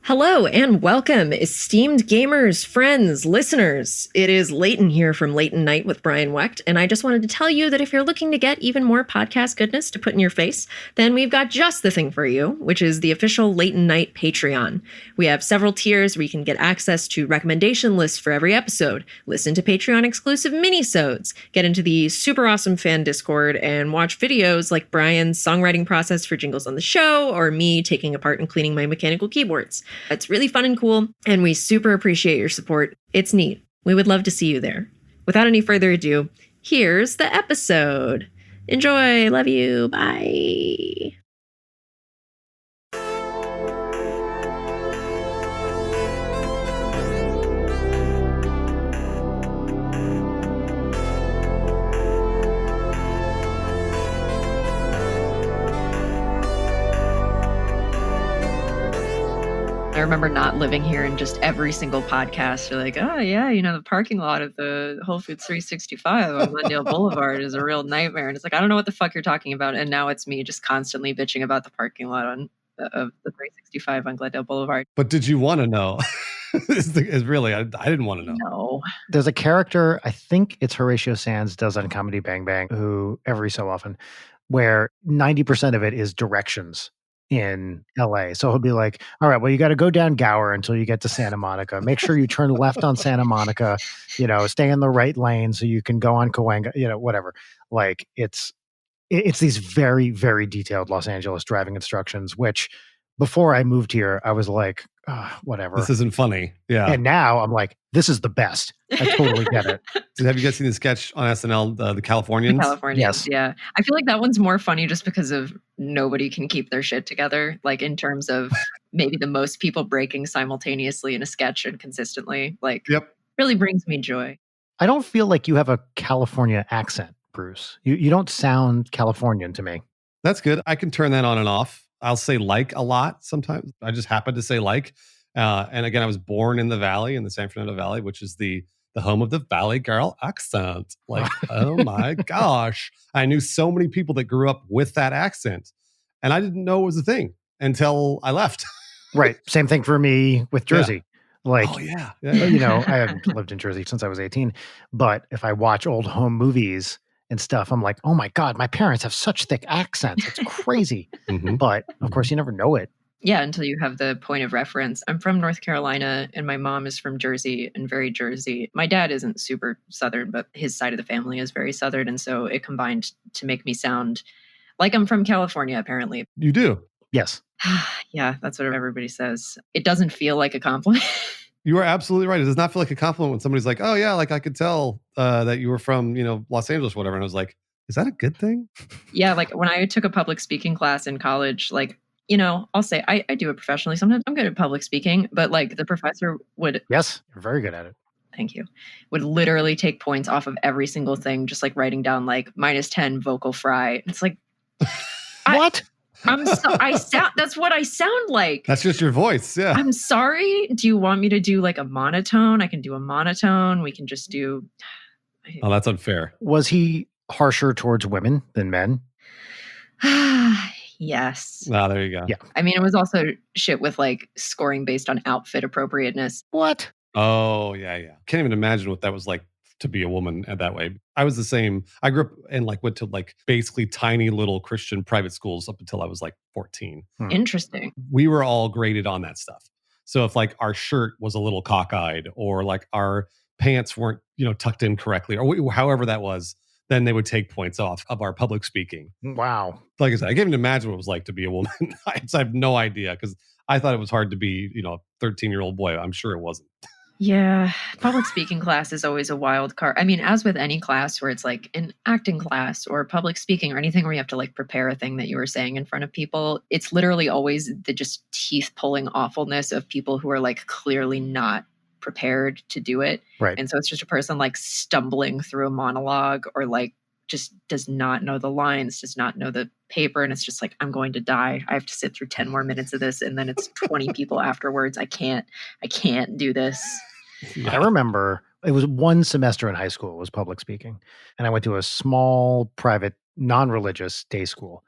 Hello and welcome, esteemed gamers, friends, listeners. It is Leighton here from Leighton Night with Brian Wecht, and I just wanted to tell you that if you're looking to get even more podcast goodness to put in your face, then we've got just the thing for you, which is the official Leighton Night Patreon. We have several tiers where you can get access to recommendation lists for every episode, listen to Patreon-exclusive mini-sodes, get into the super awesome fan Discord, and watch videos like Brian's songwriting process for jingles on the show, or me taking apart and cleaning my mechanical keyboards. It's really fun and cool, and we super appreciate your support. It's neat. We would love to see you there. Without any further ado, here's the episode. Enjoy. Love you. Bye. I remember not living here and just every single podcast, you're like, oh yeah, the parking lot of the Whole Foods 365 on Glendale Boulevard is a real nightmare. And it's like, I don't know what the fuck you're talking about. And now it's me just constantly bitching about the parking lot of the 365 on Glendale Boulevard. But did you want to know? Is really, I didn't want to know. No. There's a character, I think it's Horatio Sands does on Comedy Bang Bang, who every so often, where 90% of it is directions in LA. So he'll be like, all right, well, you got to go down Gower until you get to Santa Monica. Make sure you turn left on Santa Monica, stay in the right lane so you can go on Cahuenga, whatever. Like it's these very, very detailed Los Angeles driving instructions, which before I moved here, I was like, whatever. This isn't funny. Yeah. And now I'm like, this is the best. I totally get it. Have you guys seen the sketch on SNL, the Californians? The Californians, yes. Yeah. I feel like that one's more funny just because of nobody can keep their shit together. Like in terms of maybe the most people breaking simultaneously in a sketch and consistently. Really brings me joy. I don't feel like you have a California accent, Bruce. You don't sound Californian to me. That's good. I can turn that on and off. I'll say like a lot sometimes. I just happen to say like. And again, I was born in the Valley, in the San Fernando Valley, which is the home of the Valley Girl accent. Like, oh my gosh. I knew so many people that grew up with that accent. And I didn't know it was a thing until I left. Right. Same thing for me with Jersey. Yeah. Like, oh, yeah. I haven't lived in Jersey since I was 18. But if I watch old home movies and stuff, I'm like, oh my God, my parents have such thick accents. It's crazy. Mm-hmm. But of course, you never know it. Yeah, until you have the point of reference. I'm from North Carolina and my mom is from Jersey and very Jersey. My dad isn't super Southern, but his side of the family is very Southern. And so it combined to make me sound like I'm from California, apparently. You do? Yes. Yeah, that's what everybody says. It doesn't feel like a compliment. You are absolutely right. It does not feel like a compliment when somebody's like, oh yeah, like I could tell that you were from, Los Angeles or whatever. And I was like, is that a good thing? Yeah, like when I took a public speaking class in college, like, I'll say I do it professionally. Sometimes I'm good at public speaking, but like the professor would... Yes, you're very good at it. Thank you. Would literally take points off of every single thing, just like writing down like -10 vocal fry. It's like... What? That's what I sound like. That's just your voice. Yeah. I'm sorry. Do you want me to do like a monotone? I can do a monotone. We can just do... Oh, that's unfair. Was he harsher towards women than men? Yes. Ah, there you go. Yeah. I mean, it was also shit with like scoring based on outfit appropriateness. What? Oh, yeah. Can't even imagine what that was like to be a woman that way. I was the same. I grew up and went to basically tiny little Christian private schools up until I was 14. Interesting. We were all graded on that stuff. So if our shirt was a little cockeyed or our pants weren't, tucked in correctly or however that was, then they would take points off of our public speaking. Wow. Like I said, I can't even imagine what it was like to be a woman. I have no idea because I thought it was hard to be, a 13-year-old boy. I'm sure it wasn't. Yeah. Public speaking class is always a wild card. I mean, as with any class where it's like an acting class or public speaking or anything where you have to prepare a thing that you were saying in front of people, it's literally always the just teeth pulling awfulness of people who are clearly not prepared to do it. Right. And so it's just a person stumbling through a monologue or just does not know the lines, does not know the paper. And it's just I'm going to die. I have to sit through 10 more minutes of this. And then it's 20 people afterwards. I can't do this. Yeah. I remember it was one semester in high school was public speaking. And I went to a small, private, non-religious day school.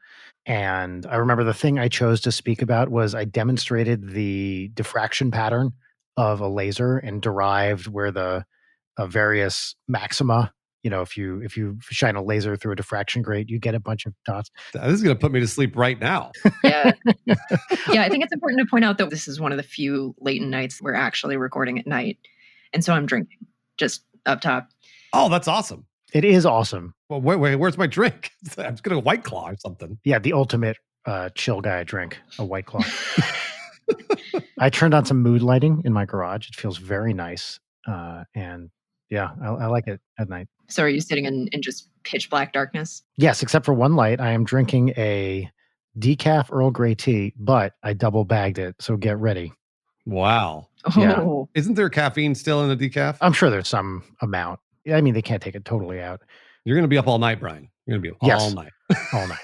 And I remember the thing I chose to speak about was I demonstrated the diffraction pattern of a laser and derived where the various maxima, if you shine a laser through a diffraction grate, you get a bunch of dots. This is going to put me to sleep right now. Yeah. Yeah, I think it's important to point out that this is one of the few Leighton nights we're actually recording at night. And so I'm drinking, just up top. Oh, that's awesome. It is awesome. Well, wait, where's my drink? I'm just going to White Claw or something. Yeah, the ultimate chill guy drink, a White Claw. I turned on some mood lighting in my garage. It feels very nice. And yeah, I like it at night. So are you sitting in just pitch black darkness? Yes, except for one light. I am drinking a decaf Earl Grey tea, but I double bagged it. So get ready. Wow. Yeah. Oh, Isn't there caffeine still in the decaf? I'm sure there's some amount. I mean, they can't take it totally out. You're going to be up all night, Brian. You're going to be up Yes. all night. All night.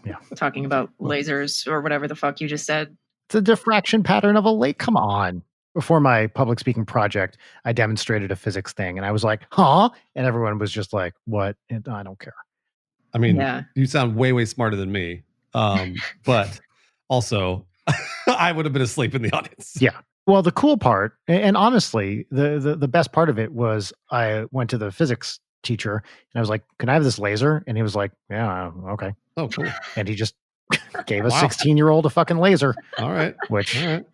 Yeah. talking about lasers or whatever the fuck you just said. It's a diffraction pattern of a lake. Come on. Before my public speaking project, I demonstrated a physics thing and I was like, huh? And everyone was just like, what? And I don't care. I mean, Yeah. you sound way, way smarter than me. But also, I would have been asleep in the audience. Yeah. Well, the cool part, and honestly, the best part of it was I went to the physics teacher and I was like, can I have this laser? And he was like, yeah, okay. Oh, cool. And he just gave a Wow. 16-year-old a fucking laser, All right. which, All right.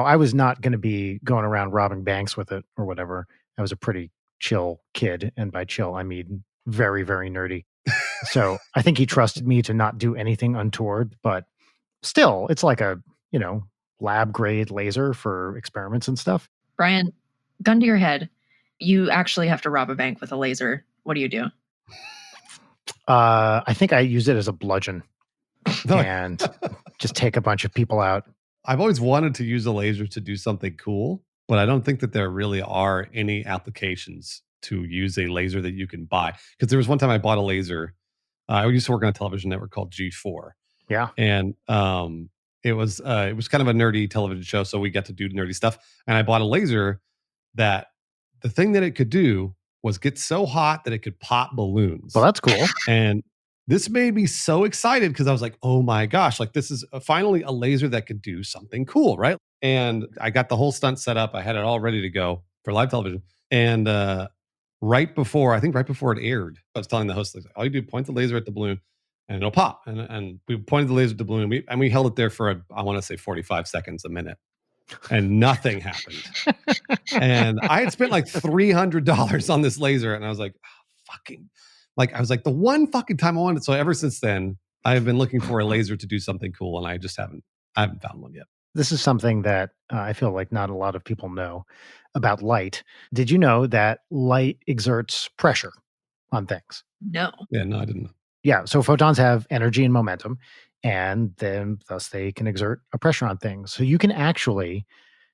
I was not going to be going around robbing banks with it or whatever. I was a pretty chill kid. And by chill, I mean very, very nerdy. So I think he trusted me to not do anything untoward, but still, it's like a, lab grade laser for experiments and stuff. Brian, gun to your head. You actually have to rob a bank with a laser. What do you do? I think I use it as a bludgeon and just take a bunch of people out. I've always wanted to use a laser to do something cool, but I don't think that there really are any applications to use a laser that you can buy. Because there was one time I bought a laser. I used to work on a television network called G4. Yeah. And it was kind of a nerdy television show, so we got to do nerdy stuff. And I bought a laser that the thing that it could do was get so hot that it could pop balloons. Well, that's cool. And this made me so excited because I was like, oh my gosh, like this is finally a laser that could do something cool, right? And I got the whole stunt set up. I had it all ready to go for live television. And right before it aired, I was telling the host, like, all you do, point the laser at the balloon and it'll pop. And we pointed the laser at the balloon and we held it there for, I want to say 45 seconds, a minute. And nothing happened. And I had spent like $300 on this laser. And I was like, I was like, the one fucking time I wanted. So ever since then, I've been looking for a laser to do something cool. And I haven't found one yet. This is something that I feel like not a lot of people know about light. Did you know that light exerts pressure on things? No. Yeah, no, I didn't know. Yeah. So photons have energy and momentum, and then thus they can exert a pressure on things. So you can actually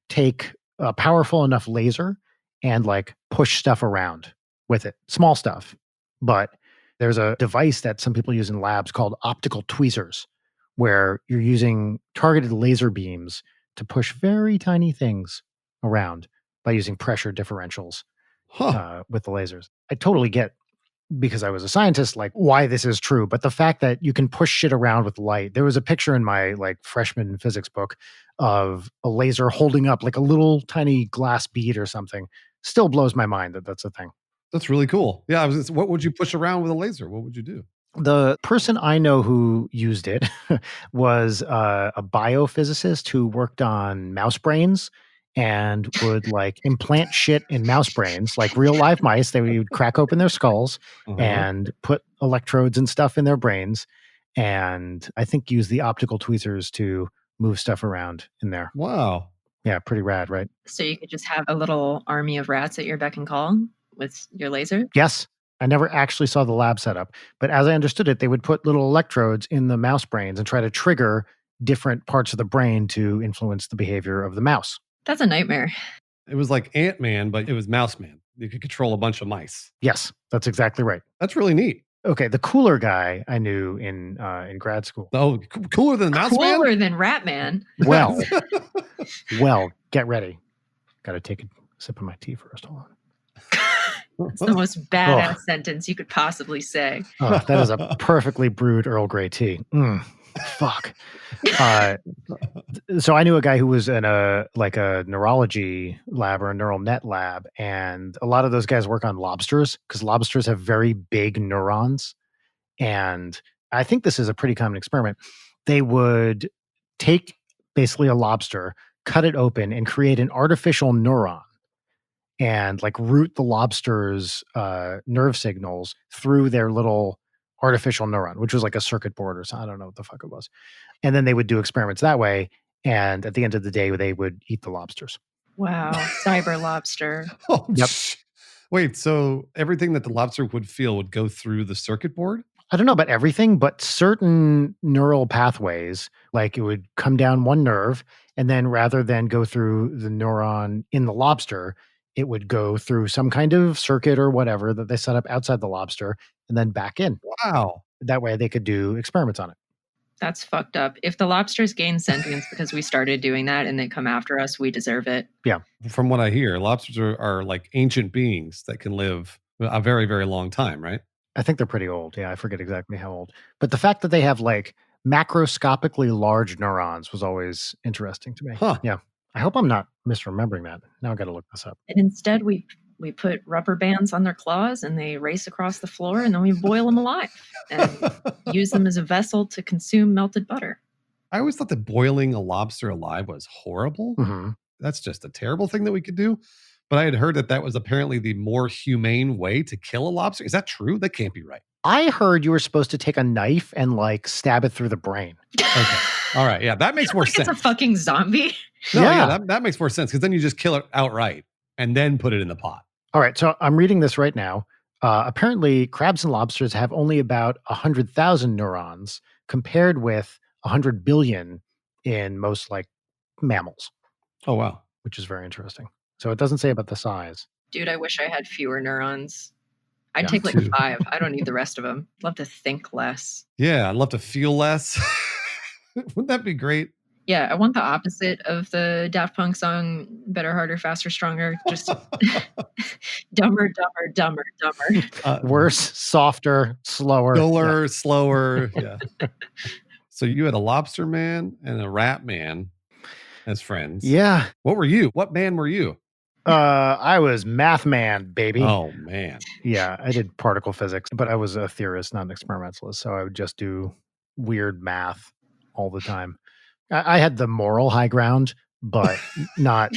take a powerful enough laser and like push stuff around with it, small stuff. But there's a device that some people use in labs called optical tweezers, where you're using targeted laser beams to push very tiny things around by using pressure differentials with the lasers. I totally get, because I was a scientist, like why this is true. But the fact that you can push shit around with light, there was a picture in my like freshman physics book of a laser holding up like a little tiny glass bead or something. Still blows my mind that that's a thing. That's really cool. Yeah, what would you push around with a laser? What would you do? The person I know who used it was a biophysicist who worked on mouse brains and would like implant shit in mouse brains, like real live mice. They would crack open their skulls and put electrodes and stuff in their brains. And I think use the optical tweezers to move stuff around in there. Wow. Yeah, pretty rad, right? So you could just have a little army of rats at your beck and call with your laser? Yes. I never actually saw the lab setup, but as I understood it, they would put little electrodes in the mouse brains and try to trigger different parts of the brain to influence the behavior of the mouse. That's a nightmare. It was like Ant-Man, but it was Mouse Man. You could control a bunch of mice. Yes, that's exactly right. That's really neat. Okay, the cooler guy I knew in grad school. Oh, cooler than Mouse Man? Cooler than Rat Man. Well, get ready. Got to take Sipping my tea first. Hold on. It's the most badass sentence you could possibly say. Oh, that is a perfectly brewed Earl Grey tea. Fuck. So I knew a guy who was in a neurology lab or a neural net lab, and a lot of those guys work on lobsters because lobsters have very big neurons. And I think this is a pretty common experiment. They would take basically a lobster, cut it open, and create an artificial neuron, and like route the lobster's nerve signals through their little artificial neuron, which was like a circuit board or something. I don't know what the fuck it was. And then they would do experiments that way. And at the end of the day, they would eat the lobsters. Wow. Cyber lobster. Oh, Yep. Wait, so everything that the lobster would feel would go through the circuit board? I don't know about everything, but certain neural pathways, like it would come down one nerve, and then rather than go through the neuron in the lobster, it would go through some kind of circuit or whatever that they set up outside the lobster and then back in. Wow. That way they could do experiments on it. That's fucked up. If the lobsters gain sentience because we started doing that and they come after us, we deserve it. Yeah. From what I hear, lobsters are like ancient beings that can live a very, very long time, right? I think they're pretty old. Yeah, I forget exactly how old. But the fact that they have like macroscopically large neurons was always interesting to me. Huh. Yeah. I hope I'm not misremembering that. Now I got to look this up. And instead, we put rubber bands on their claws and they race across the floor, and then we boil them alive and use them as a vessel to consume melted butter. I always thought that boiling a lobster alive was horrible. Mm-hmm. That's just a terrible thing that we could do. But I had heard that was apparently the more humane way to kill a lobster. Is that true? That can't be right. I heard you were supposed to take a knife and like stab it through the brain. Okay. All right. Yeah, that makes more sense. It's a fucking zombie. No, Yeah. that makes more sense because then you just kill it outright and then put it in the pot. All right. So I'm reading this right now. Apparently, crabs and lobsters have only about 100,000 neurons compared with 100 billion in most like mammals, Oh, wow. which is very interesting. So it doesn't say about the size. Dude, I wish I had fewer neurons. I'd Yeah, take like too. 5. I don't need the rest of them. Love to think less. Yeah, I'd love to feel less. Wouldn't that be great? Yeah, I want the opposite of the Daft Punk song, Better, Harder, Faster, Stronger. Just dumber, dumber, dumber, dumber. Worse, softer, slower. Duller, slower. Yeah. So you had a lobster man and a rat man as friends. Yeah. What were you? What man were you? I was math man, baby. Oh, man. Yeah, I did particle physics, but I was a theorist, not an experimentalist. So I would just do weird math all the time. I had the moral high ground, but not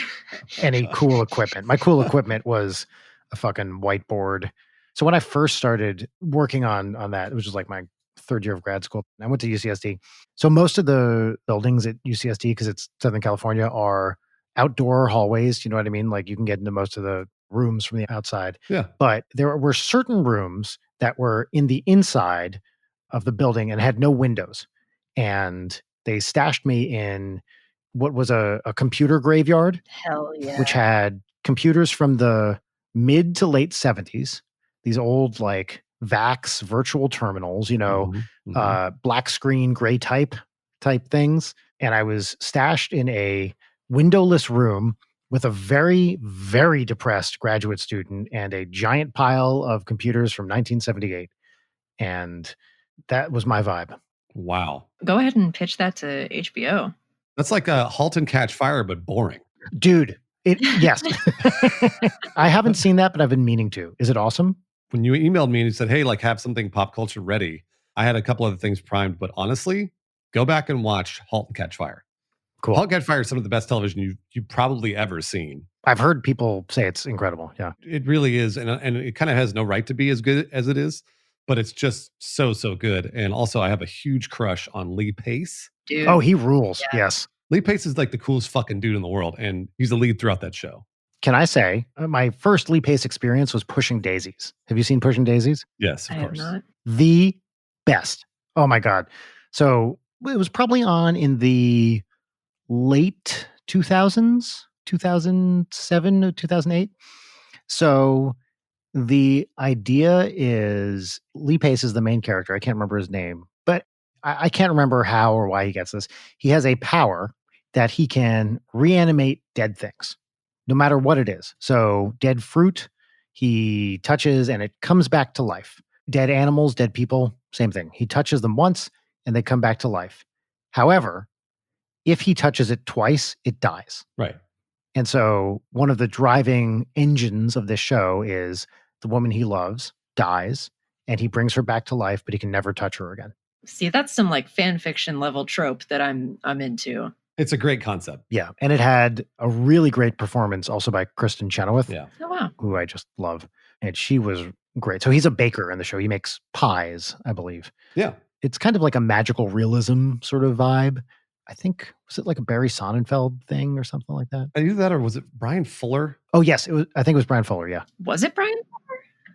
any cool equipment. My cool equipment was a fucking whiteboard. So when I first started working on that, it was just like my third year of grad school. I went to UCSD. So most of the buildings at UCSD, because it's Southern California, are outdoor hallways. You know what I mean? Like you can get into most of the rooms from the outside. Yeah. But there were certain rooms that were in the inside of the building and had no windows. And they stashed me in what was a computer graveyard, Hell yeah. which had computers from the mid to late 70s, these old like VAX virtual terminals, Mhm, mhm. black screen, gray type things. And I was stashed in a windowless room with a very, very depressed graduate student and a giant pile of computers from 1978. And that was my vibe. Wow. Go ahead and pitch that to HBO. That's like a Halt and Catch Fire, but boring. Dude, yes. I haven't seen that, but I've been meaning to. Is it awesome? When you emailed me and you said, hey, like have something pop culture ready, I had a couple other things primed, but honestly, go back and watch Halt and Catch Fire. Cool. Halt and Catch Fire is some of the best television you've probably ever seen. I've heard people say it's incredible. Yeah. It really is. And it kind of has no right to be as good as it is, but it's just so good. And also I have a huge crush on Lee Pace. Dude. Oh, he rules. Yeah. Yes. Lee Pace is like the coolest fucking dude in the world. And he's the lead throughout that show. Can I say my first Lee Pace experience was Pushing Daisies? Have you seen Pushing Daisies? Yes, I of have course. not. The best. Oh my God. So it was probably on in the late 2000s, 2007 or 2008. So the idea is Lee Pace is the main character. I can't remember his name, but I can't remember how or why he gets this. He has a power that he can reanimate dead things. no matter what it is. So dead fruit, he touches and it comes back to life. Dead animals, dead people, same thing. He touches them once and they come back to life. However, if he touches it twice, it dies. Right. And so one of the driving engines of this show is the woman he loves dies and he brings her back to life, but he can never touch her again. See, that's some like fan fiction level trope that I'm into. It's a great concept. Yeah. And it had a really great performance also by Kristen Chenoweth, Yeah. Oh, wow. who I just love. And she was great. So he's a baker in the show. He makes pies, I believe. Yeah. It's kind of like a magical realism sort of vibe. I think, was it like a Barry Sonnenfeld thing or something like that? Either that or was it Brian Fuller? Oh, yes. It was. I think it was Brian Fuller. Yeah. Was it Brian?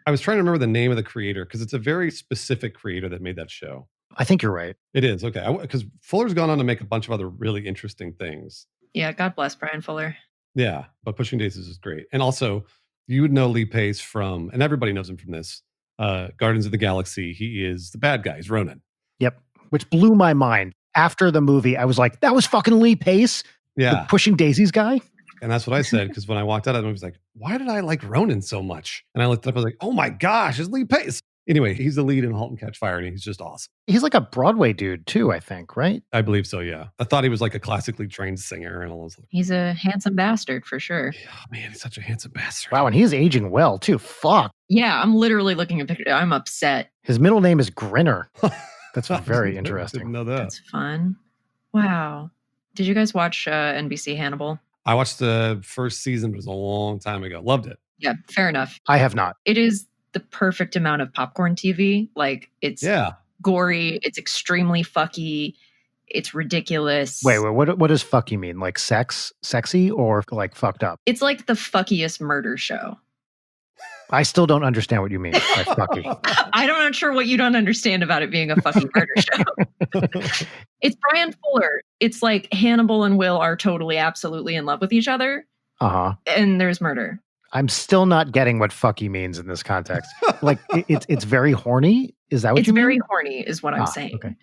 I was trying to remember the name of the creator because it's a very specific creator that made that show. I think you're right. It is. Okay. Because Fuller's gone on to make a bunch of other really interesting things. Yeah, God bless Brian Fuller. Yeah. But Pushing Daisies is great. And also, you would know Lee Pace from, and everybody knows him from this, Guardians of the Galaxy. He is the bad guy. He's Ronan. Yep. Which blew my mind. After the movie, I was like, that was fucking Lee Pace, Yeah. the Pushing Daisies guy. And that's what I said, because when I walked out of the movie, I was like, why did I like Ronan so much? And I looked up, I was like, oh my gosh, it's Lee Pace. Anyway, he's the lead in *Halt and Catch Fire*, and he's just awesome. He's like a Broadway dude too, I think, right? I believe so, yeah. I thought he was like a classically trained singer and all those. He's a handsome bastard for sure. Oh, man, he's such a handsome bastard. Wow, and he's aging well too. Fuck. Yeah, I'm literally looking at pictures. I'm upset. His middle name is Grinner. That's I very didn't interesting. know that. That's fun. Wow. Did you guys watch NBC Hannibal? I watched the first season, but it was a long time ago. Loved it. Yeah, fair enough. I have not. It is the perfect amount of popcorn TV. Like, it's gory, it's extremely fucky, it's ridiculous. Wait, what does fucky mean? Like sexy, or like fucked up? It's like the fuckiest murder show. I still don't understand what you mean by fucky. I'm not sure what you don't understand about it being a fucking murder show. It's Brian Fuller. It's like Hannibal and Will are totally, absolutely in love with each other. Uh-huh. And there's murder. I'm still not getting what fucky means in this context. Like, it's very horny? Is that what you mean? It's very horny is what I'm saying. Okay.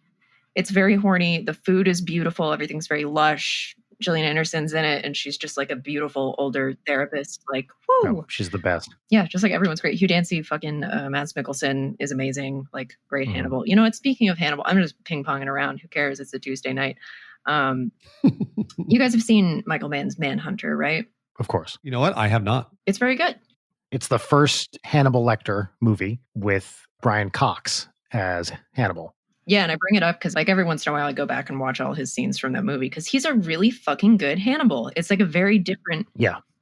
It's very horny. The food is beautiful. Everything's very lush. Gillian Anderson's in it, and she's just like a beautiful older therapist. Like, whoo. No, she's the best. Yeah, just like everyone's great. Hugh Dancy, fucking Mads Mikkelsen is amazing. Like, great Hannibal. You know what? Speaking of Hannibal, I'm just ping-ponging around. Who cares? It's a Tuesday night. You guys have seen Michael Mann's Manhunter, right? Of course. You know what? I have not. It's very good. It's the first Hannibal Lecter movie with Brian Cox as Hannibal. Yeah, and I bring it up because like every once in a while I go back and watch all his scenes from that movie because he's a really fucking good Hannibal. It's like a very different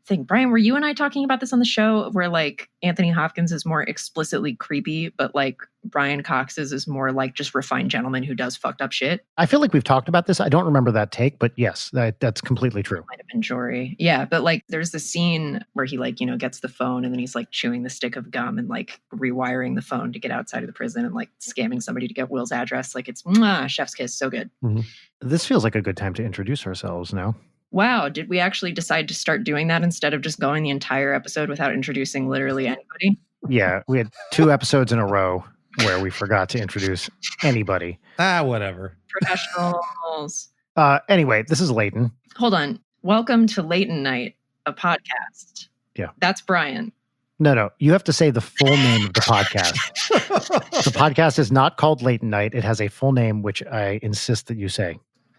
thing. Brian, were you and I talking about this on the show where like Anthony Hopkins is more explicitly creepy, but like Brian Cox's is more like just refined gentleman who does fucked up shit? I feel like we've talked about this. I don't remember that take, but yes, that's completely true. Might have been Jory. Yeah, but like there's the scene where he like, you know, gets the phone and then he's like chewing the stick of gum and like rewiring the phone to get outside of the prison and like scamming somebody to get Will's address. Like it's chef's kiss. So good. Mm-hmm. This feels like a good time to introduce ourselves now. Wow, did we actually decide to start doing that instead of just going the entire episode without introducing literally anybody? Yeah, we had 2 episodes in a row where we forgot to introduce anybody. Whatever. Professionals. Anyway, this is Leighton. Hold on. Welcome to Leighton Night, a podcast. Yeah. That's Brian. No, you have to say the full name of the podcast. The podcast is not called Leighton Night. It has a full name, which I insist that you say.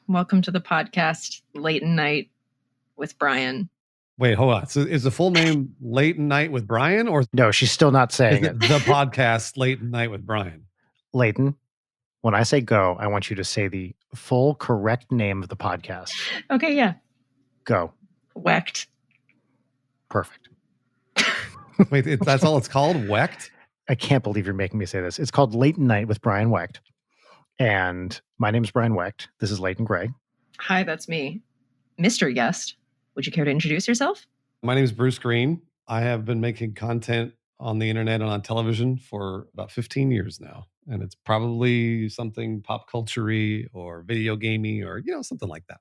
Welcome to the podcast, Leighton Night with Brian. Wait, hold on. So is the full name Leighton Night with Brian, or no? She's still not saying it. The podcast Leighton Night with Brian. Leighton, when I say go, I want you to say the full correct name of the podcast. Okay, yeah. Go. Wecht. Perfect. Wait, that's all it's called? Wecht? I can't believe you're making me say this. It's called Leighton Night with Brian Wecht. And my name is Brian Wecht. This is Leighton Gray. Hi, that's me. Mystery guest. Would you care to introduce yourself? My name is Bruce Greene. I have been making content on the internet and on television for about 15 years now. And it's probably something pop culture-y or video gamey or, you know, something like that.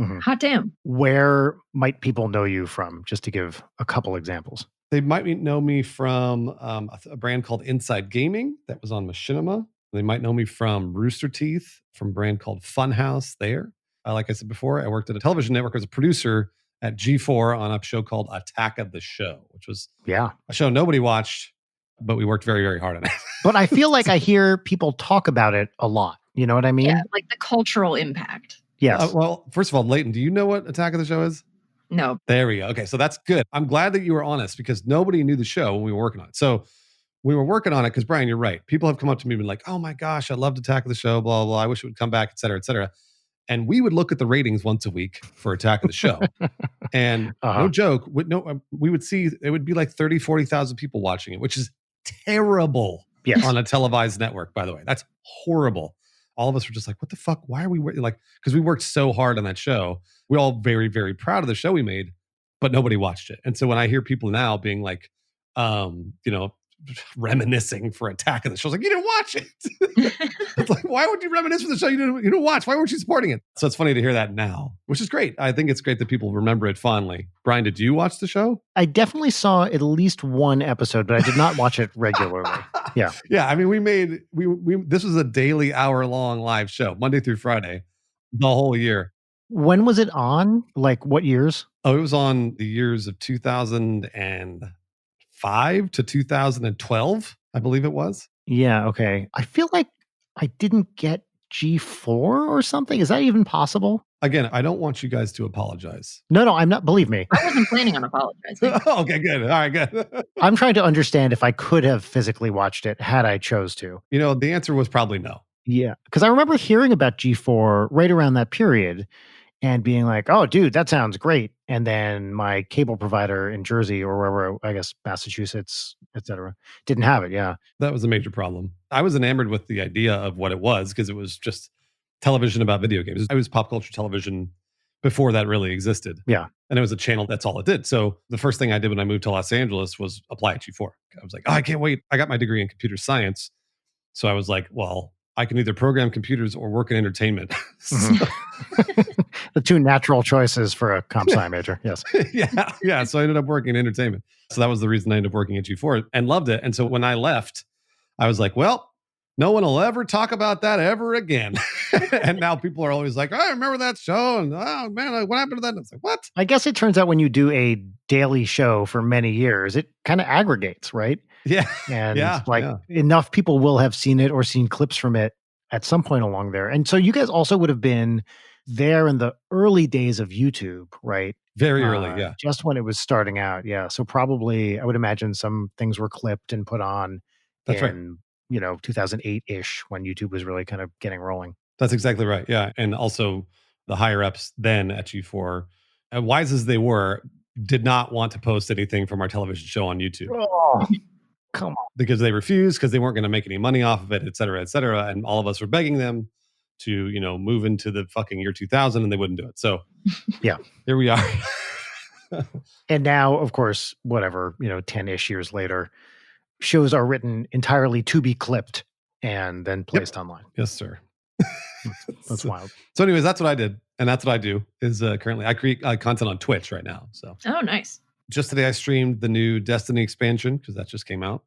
Mm-hmm. Hot damn. Where might people know you from? Just to give a couple examples. They might know me from a brand called Inside Gaming that was on Machinima. They might know me from Rooster Teeth, from a brand called Funhouse there. Like I said before, I worked at a television network as a producer at G4 on a show called Attack of the Show, which was Yeah. a show nobody watched, but we worked very, very hard on it. But I feel like I hear people talk about it a lot. You know what I mean? Yeah, like the cultural impact. Yes. Well, first of all, Leighton, do you know what Attack of the Show is? No. There we go. Okay, so that's good. I'm glad that you were honest because nobody knew the show when we were working on it. So we were working on it because, Brian, you're right. People have come up to me and been like, oh my gosh, I loved Attack of the Show, blah, blah, blah. I wish it would come back, et cetera, et cetera. And we would look at the ratings once a week for Attack of the Show. And no joke, we would see it would be like 30, 40,000 people watching it, which is terrible on a televised network, by the way. That's horrible. All of us were just like, what the fuck? Why are we like, because we worked so hard on that show. We're all very, very proud of the show we made, but nobody watched it. And so when I hear people now being like, reminiscing for Attack of the Show, I was like, you didn't watch it. It's like, why would you reminisce for the show you didn't watch? Why weren't you supporting it? So it's funny to hear that now, which is great. I think it's great that people remember it fondly. Brian, did you watch the show? I definitely saw at least one episode, but I did not watch it regularly. Yeah. Yeah. I mean, we this was a daily hour-long live show, Monday through Friday, the whole year. When was it on? Like what years? Oh, it was on the years of 2005 to 2012, I believe it was. Yeah, okay. I feel like I didn't get G4 or something. Is that even possible? Again, I don't want you guys to apologize. No, I'm not. Believe me. I wasn't planning on apologizing. Okay, good. All right, good. I'm trying to understand if I could have physically watched it had I chose to. The answer was probably no. Yeah, because I remember hearing about G4 right around that period and being like, oh, dude, that sounds great. And then my cable provider in Jersey or wherever, I guess, Massachusetts, et cetera, didn't have it. Yeah. That was a major problem. I was enamored with the idea of what it was because it was just television about video games. It was pop culture television before that really existed. Yeah. And it was a channel. That's all it did. So the first thing I did when I moved to Los Angeles was apply at G4. I was like, oh, I can't wait. I got my degree in computer science. So I was like, well, I can either program computers or work in entertainment. The two natural choices for a comp sci major. Yes. Yeah. So I ended up working in entertainment. So that was the reason I ended up working at G4 and loved it. And so when I left, I was like, well, no one will ever talk about that ever again. And now people are always like, oh, I remember that show. And oh, man, what happened to that? And it's like, what? I guess it turns out when you do a daily show for many years, it kind of aggregates, right? Yeah. And enough people will have seen it or seen clips from it at some point along there. And so you guys also would have been there in the early days of YouTube, right? Very early, yeah. Just when it was starting out, yeah. So probably, I would imagine some things were clipped and put on in 2008-ish when YouTube was really kind of getting rolling. That's exactly right, yeah. And also the higher ups then at G4, wise as they were, did not want to post anything from our television show on YouTube. Oh, come on. Because they refused, because they weren't going to make any money off of it, et cetera, et cetera. And all of us were begging them to, move into the fucking year 2000 and they wouldn't do it. So yeah, here we are. And now, of course, whatever, 10-ish years later, shows are written entirely to be clipped and then placed online. Yes, sir. That's wild. So anyways, that's what I did. And that's what I do is currently I create content on Twitch right now. So oh, nice. Just today I streamed the new Destiny expansion because that just came out.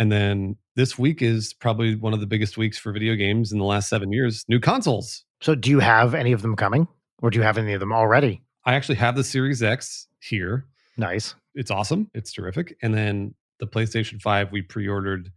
And then this week is probably one of the biggest weeks for video games in the last 7 years. New consoles. So do you have any of them coming? Or do you have any of them already? I actually have the Series X here. Nice. It's awesome. It's terrific. And then the PlayStation 5 we pre-ordered.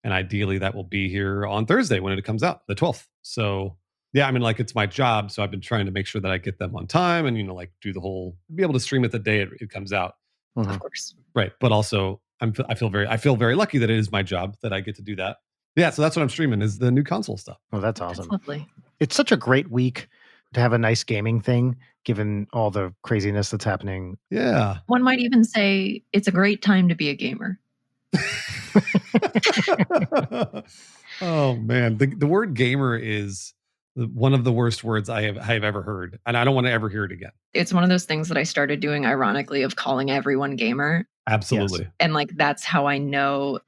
And ideally that will be here on Thursday when it comes out, the 12th. So yeah, I mean, it's my job. So I've been trying to make sure that I get them on time and, be able to stream it the day it comes out. Mm-hmm. Of course. Right. But also I feel very lucky that it is my job that I get to do that. Yeah. So that's what I'm streaming is the new console stuff. Oh, that's awesome. That's lovely. It's such a great week to have a nice gaming thing, given all the craziness that's happening. Yeah. One might even say it's a great time to be a gamer. Oh man. The word gamer is one of the worst words I have ever heard. And I don't want to ever hear it again. It's one of those things that I started doing ironically of calling everyone gamer. Absolutely. Yes. And that's how I know,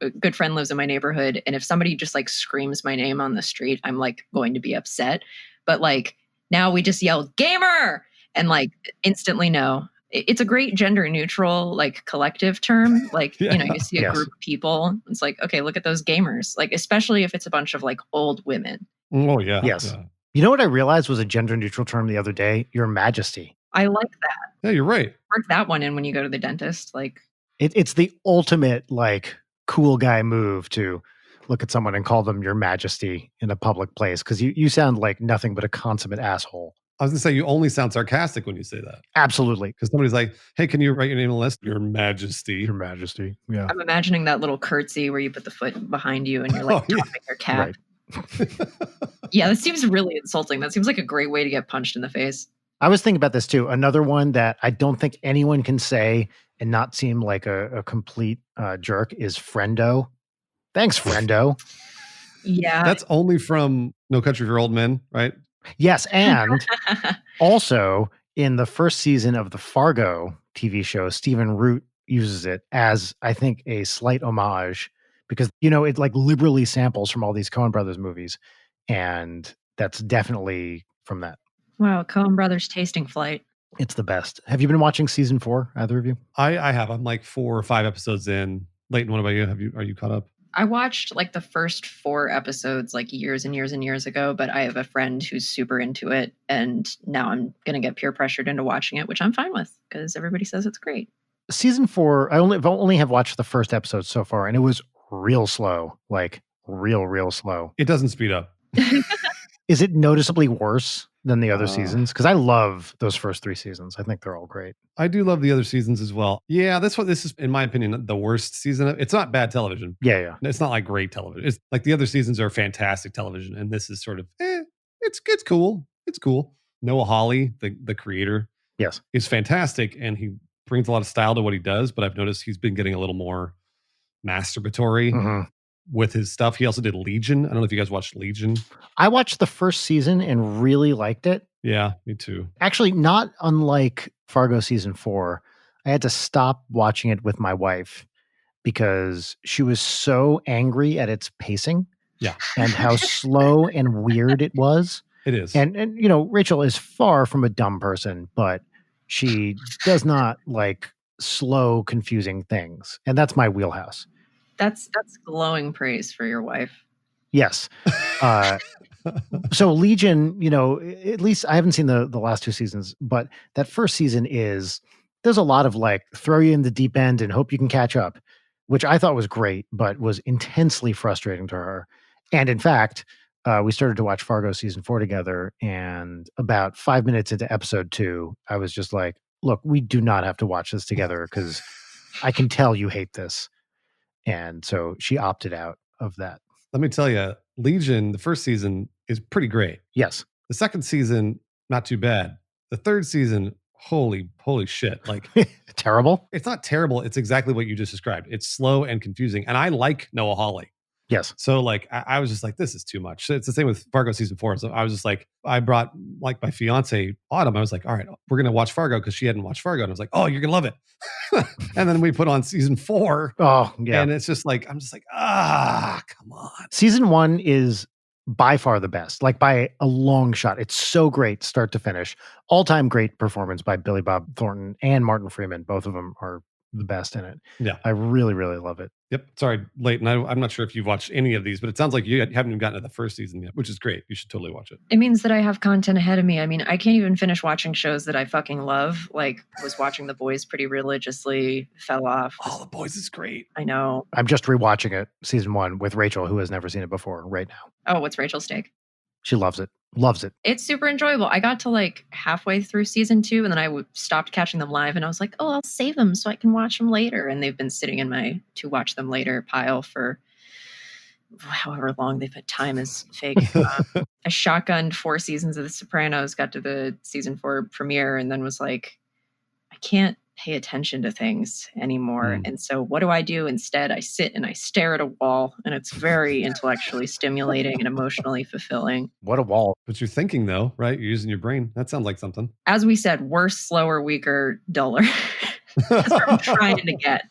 a good friend lives in my neighborhood. And if somebody just screams my name on the street, I'm going to be upset. But now we just yell gamer and instantly know. It's a great gender neutral, collective term. You see a group of people. It's okay, look at those gamers. Especially if it's a bunch of old women. Oh, yeah. Yes. Yeah. You know what I realized was a gender neutral term the other day? Your Majesty. I like that. Yeah, you're right. Work that one in when you go to the dentist. Like, It's the ultimate like cool guy move to look at someone and call them your majesty in a public place because you sound like nothing but a consummate asshole. I was going to say, you only sound sarcastic when you say that. Absolutely. Because somebody's like, hey, can you write your name on the list? Your Majesty. Your majesty. Yeah. I'm imagining that little curtsy where you put the foot behind you and you're like topping your cap. Right. Yeah, that seems really insulting. That seems like a great way to get punched in the face. I was thinking about this too. Another one that I don't think anyone can say and not seem like a complete jerk is friendo. Thanks, friendo. Yeah. That's only from No Country for Old Men, right? Yes, and also in the first season of the Fargo TV show, Stephen Root uses it as, I think, a slight homage because, it like liberally samples from all these Coen Brothers movies. And that's definitely from that. Wow, Coen Brothers Tasting Flight. It's the best. Have you been watching season 4, either of you? I have. I'm like 4 or 5 episodes in. Leighton, what about you? Are you caught up? I watched like the first 4 episodes like years and years and years ago, but I have a friend who's super into it. And now I'm going to get peer pressured into watching it, which I'm fine with because everybody says it's great. Season 4, I only have watched the first episode so far, and it was real slow, like real slow. It doesn't speed up. Is it noticeably worse than the other seasons? Because I love those first 3 seasons. I think they're all great. I do love the other seasons as well. Yeah, this is, in my opinion, the worst season. It's not bad television. Yeah. It's not like great television. It's like the other seasons are fantastic television, and this is sort of, it's cool. It's cool. Noah Hawley, the creator, Yes, is fantastic, and he brings a lot of style to what he does. But I've noticed he's been getting a little more masturbatory with his stuff. He also did Legion. I don't know if you guys watched Legion. I watched the first season and really liked it. Yeah, me too. Actually, not unlike Fargo season 4, I had to stop watching it with my wife because she was so angry at its pacing. Yeah. And how slow and weird it was. It is. And Rachel is far from a dumb person, but she does not like slow, confusing things. And that's my wheelhouse. That's glowing praise for your wife. Yes. So Legion, at least I haven't seen the last 2 seasons, but that first season there's a lot of like throw you in the deep end and hope you can catch up, which I thought was great, but was intensely frustrating to her. And in fact, we started to watch Fargo season 4 together. And about 5 minutes into episode 2, I was just like, look, we do not have to watch this together because I can tell you hate this. And so she opted out of that. Let me tell you, Legion, the first season is pretty great. Yes. The second season, not too bad. The third season, holy shit. Like Terrible? It's not terrible. It's exactly what you just described. It's slow and confusing. And I like Noah Hawley. Yes. So like, I was just like, this is too much. So it's the same with Fargo season 4. So I was just like, I brought like my fiance Autumn. I was like, all right, we're going to watch Fargo because she hadn't watched Fargo. And I was like, oh, you're going to love it. And then we put on season 4. Oh, yeah. And it's just like, I'm just like, come on. Season 1 is by far the best, like by a long shot. It's so great, start to finish. All-time great performance by Billy Bob Thornton and Martin Freeman. Both of them are the best in it. Yeah. I really, really love it. Yep. Sorry, Leighton. I'm not sure if you've watched any of these, but it sounds like you haven't even gotten to the first season yet, which is great. You should totally watch it. It means that I have content ahead of me. I mean, I can't even finish watching shows that I fucking love. Like, was watching The Boys pretty religiously, fell off. Oh, The Boys is great. I know. I'm just rewatching it, season 1, with Rachel, who has never seen it before right now. Oh, what's Rachel's take? She loves it. Loves it. It's super enjoyable. I got to like halfway through season 2 and then I stopped catching them live and I was like, oh, I'll save them so I can watch them later. And they've been sitting in my to watch them later pile for however long they've had. Time is fake. I shotgunned 4 seasons of The Sopranos, got to the season 4 premiere and then was like, I can't pay attention to things anymore. And so what do I do instead? I sit and I stare at a wall and it's very intellectually stimulating and emotionally fulfilling. What a wall. But you're thinking though, right? You're using your brain. That sounds like something. As we said, worse, slower, weaker, duller. That's what I'm trying to get.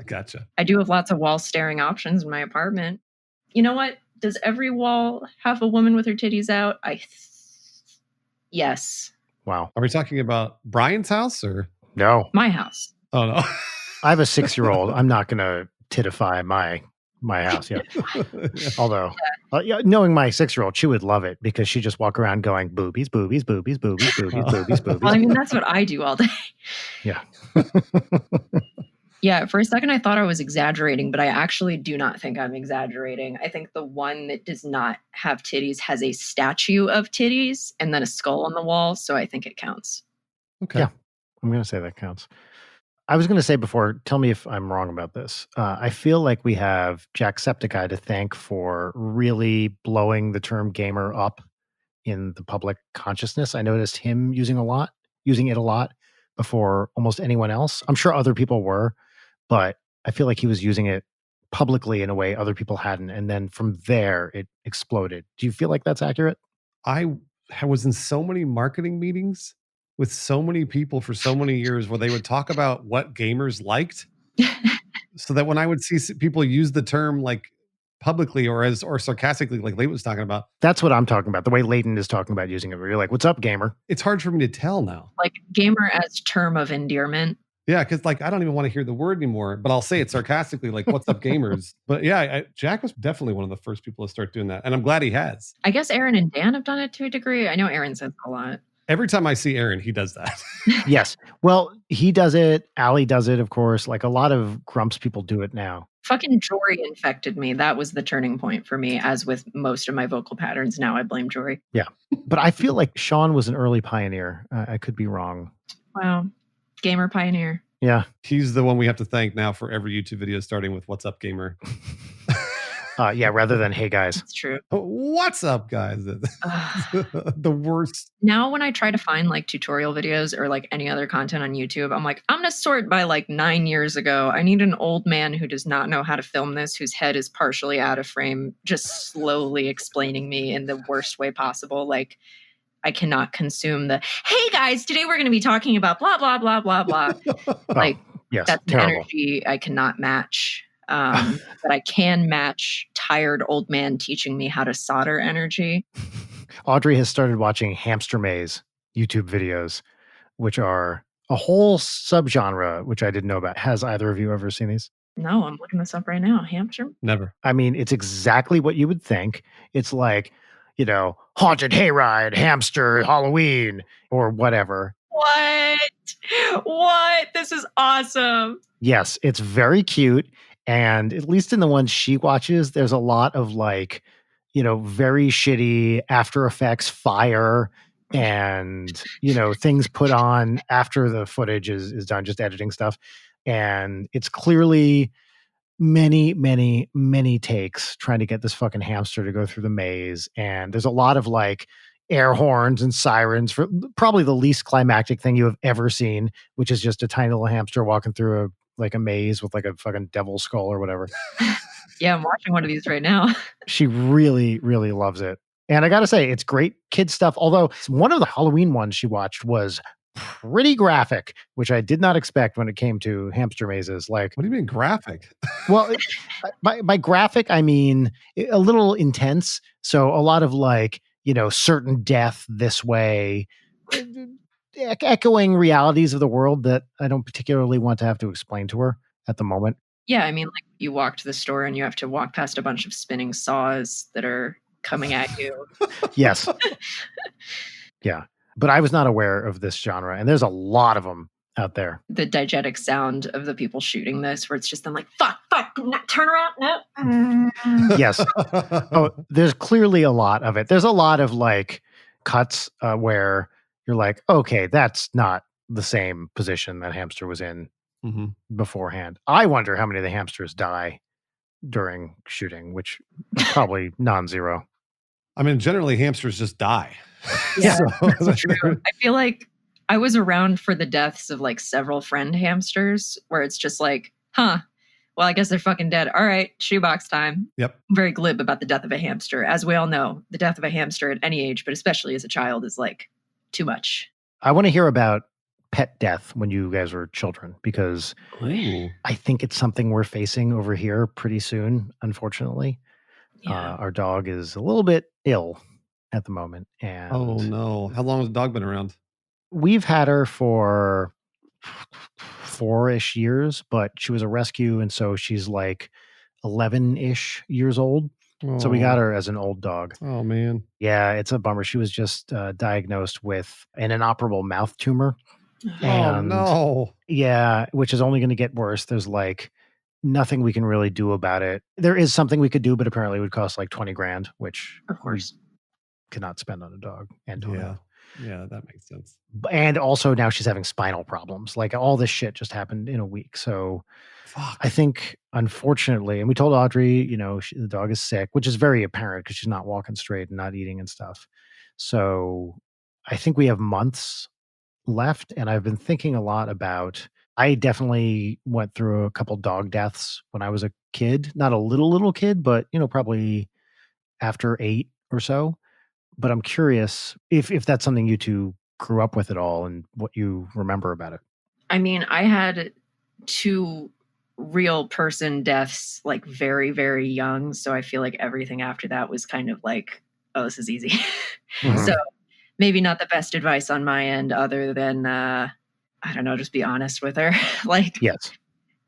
Gotcha. I do have lots of wall staring options in my apartment. You know what? Does every wall have a woman with her titties out? Yes. Wow. Are we talking about Brian's house or? No. My house. Oh, no. I have a 6-year-old. I'm not going to titify my my house. Yeah. Yeah. Although, knowing my 6-year-old, she would love it because she just walk around going boobies, boobies, boobies, boobies, boobies, boobies, Well, I boobies. mean, that's what I do all day. Yeah. Yeah, for a second I thought I was exaggerating, but I actually do not think I'm exaggerating. I think the one that does not have titties has a statue of titties and then a skull on the wall, so I think it counts. Okay. Yeah. I'm going to say that counts. I was going to say before, tell me if I'm wrong about this. I feel like we have Jacksepticeye to thank for really blowing the term gamer up in the public consciousness. I noticed him using it a lot before almost anyone else. I'm sure other people were, but I feel like he was using it publicly in a way other people hadn't. And then from there, it exploded. Do you feel like that's accurate? I was in so many marketing meetings with so many people for so many years where they would talk about what gamers liked, so that when I would see people use the term like publicly or sarcastically, like Leighton was talking about, That's what I'm talking about. The way Leighton is talking about using it, where you're like, "What's up, gamer?" it's hard for me to tell now. Like gamer as term of endearment. Yeah, because like I don't even want to hear the word anymore, but I'll say it sarcastically, like "What's up, gamers?" But yeah, Jack was definitely one of the first people to start doing that, and I'm glad he has. I guess Aaron and Dan have done it to a degree. I know Aaron says a lot. Every time I see Aaron, he does that. Yes. Well, he does it. Allie does it, of course. Like a lot of Grumps people do it now. Fucking Jory infected me. That was the turning point for me, as with most of my vocal patterns. Now I blame Jory. Yeah. But I feel like Sean was an early pioneer. I could be wrong. Wow. Gamer pioneer. Yeah. He's the one we have to thank now for every YouTube video starting with "What's up, gamer?" Yeah, rather than "Hey guys." That's true. What's up, guys? The worst. Now when I try to find like tutorial videos or like any other content on YouTube, I'm like, I'm going to sort by like 9 years ago. I need an old man who does not know how to film this, whose head is partially out of frame, just slowly explaining me in the worst way possible. Like, I cannot consume the, hey guys, today we're going to be talking about blah, blah, blah, blah, blah. Like, yes, that's terrible. an energy I cannot match. But I can match tired old man teaching me how to solder energy. Audrey has started watching Hamster Maze YouTube videos, which are a whole subgenre, which I didn't know about. Has either of you ever seen these? No, I'm looking this up right now. Hamster? Never. I mean, it's exactly what you would think. It's like, haunted hayride, hamster, Halloween, or whatever. What? This is awesome. Yes, it's very cute. And at least in the ones she watches, there's a lot of like, very shitty After Effects fire and, things put on after the footage is done, just editing stuff. And it's clearly many, many, many takes trying to get this fucking hamster to go through the maze. And there's a lot of like air horns and sirens for probably the least climactic thing you have ever seen, which is just a tiny little hamster walking through a maze with like a fucking devil skull or whatever. Yeah, I'm watching one of these right now. She really, really loves it. And I got to say, it's great kid stuff. Although one of the Halloween ones she watched was pretty graphic, which I did not expect when it came to hamster mazes. Like, what do you mean graphic? Well, by graphic, I mean a little intense. So a lot of like, certain death this way, echoing realities of the world that I don't particularly want to have to explain to her at the moment. Yeah, I mean, like you walk to the store and you have to walk past a bunch of spinning saws that are coming at you. Yes. Yeah. But I was not aware of this genre, and there's a lot of them out there. The diegetic sound of the people shooting this, where it's just them like, fuck, turn around, no. Yes. Oh, there's clearly a lot of it. There's a lot of like cuts where you're like, okay, that's not the same position that hamster was in beforehand. I wonder how many of the hamsters die during shooting, which is probably non-zero. I mean, generally hamsters just die. Yeah, that's true. I feel like I was around for the deaths of like several friend hamsters where it's just like, well, I guess they're fucking dead. All right, shoebox time. Yep. I'm very glib about the death of a hamster. As we all know, the death of a hamster at any age, but especially as a child, is like too much. I want to hear about pet death when you guys were children, because Ooh. I think it's something we're facing over here pretty soon, unfortunately. Yeah. Our dog is a little bit ill at the moment. And oh no. How long has the dog been around? We've had her for 4-ish years, but she was a rescue. And so she's like 11-ish years old. So we got her as an old dog. Oh, man. Yeah, it's a bummer. She was just diagnosed with an inoperable mouth tumor. Oh, no. Yeah, which is only going to get worse. There's like nothing we can really do about it. There is something we could do, but apparently it would cost like 20 grand, which Of course. we cannot spend on a dog. And Yeah, that makes sense. and also now she's having spinal problems. Like all this shit just happened in a week. So Fuck. I think, unfortunately, and we told Audrey, the dog is sick, which is very apparent because she's not walking straight and not eating and stuff. So I think we have months left. And I've been thinking a lot about, I definitely went through a couple dog deaths when I was a kid, not a little kid, but, probably after 8 or so. But I'm curious if that's something you two grew up with at all and what you remember about it. I mean, I had 2 real person deaths like very, very young. So I feel like everything after that was kind of like, oh, this is easy. Mhm. So maybe not the best advice on my end other than, I don't know, just be honest with her. Like, Yes.